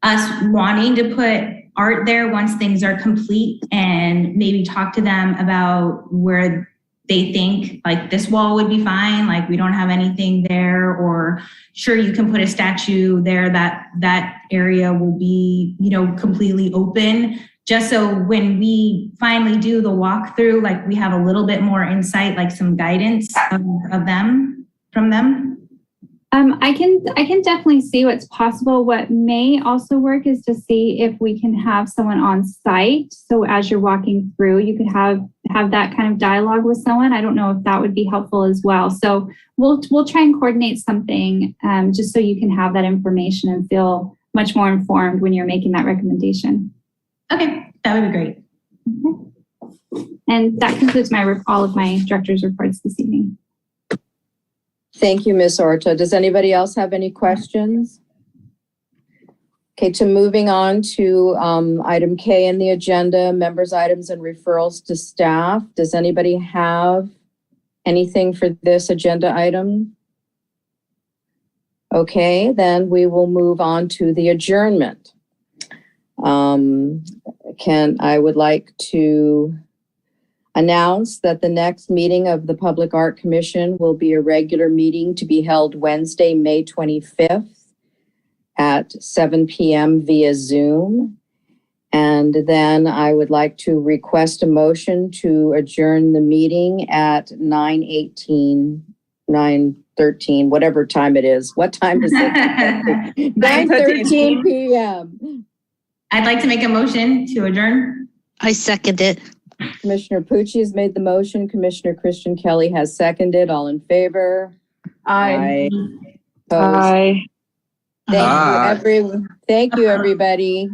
[SPEAKER 1] us wanting to put art there once things are complete, and maybe talk to them about where they think like this wall would be fine, like we don't have anything there, or sure, you can put a statue there, that area will be, completely open, just so when we finally do the walkthrough, like we have a little bit more insight, like some guidance from them.
[SPEAKER 2] I can definitely see what's possible. What may also work is to see if we can have someone on site. So as you're walking through, you could have that kind of dialogue with someone. I don't know if that would be helpful as well. So we'll try and coordinate something just so you can have that information and feel much more informed when you're making that recommendation.
[SPEAKER 1] Okay, that would be great.
[SPEAKER 2] Okay. And that concludes all of my director's reports this evening.
[SPEAKER 3] Thank you, Ms. Orta. Does anybody else have any questions? Okay, moving on to item K in the agenda, members' items and referrals to staff. Does anybody have anything for this agenda item? Okay, then we will move on to the adjournment. I would like to announce that the next meeting of the Public Art Commission will be a regular meeting to be held Wednesday, May 25th at 7 p.m. via Zoom. And then I would like to request a motion to adjourn the meeting at 9:18 9:13, whatever time it is. What time is it? 9:13 p.m.
[SPEAKER 1] I'd like to make a motion to adjourn.
[SPEAKER 11] I second it.
[SPEAKER 3] Commissioner Pucci has made the motion. Commissioner Christian Kelly has seconded. All in favor? Aye. Opposed?
[SPEAKER 8] Bye.
[SPEAKER 3] Thank you, everyone. Thank you, everybody.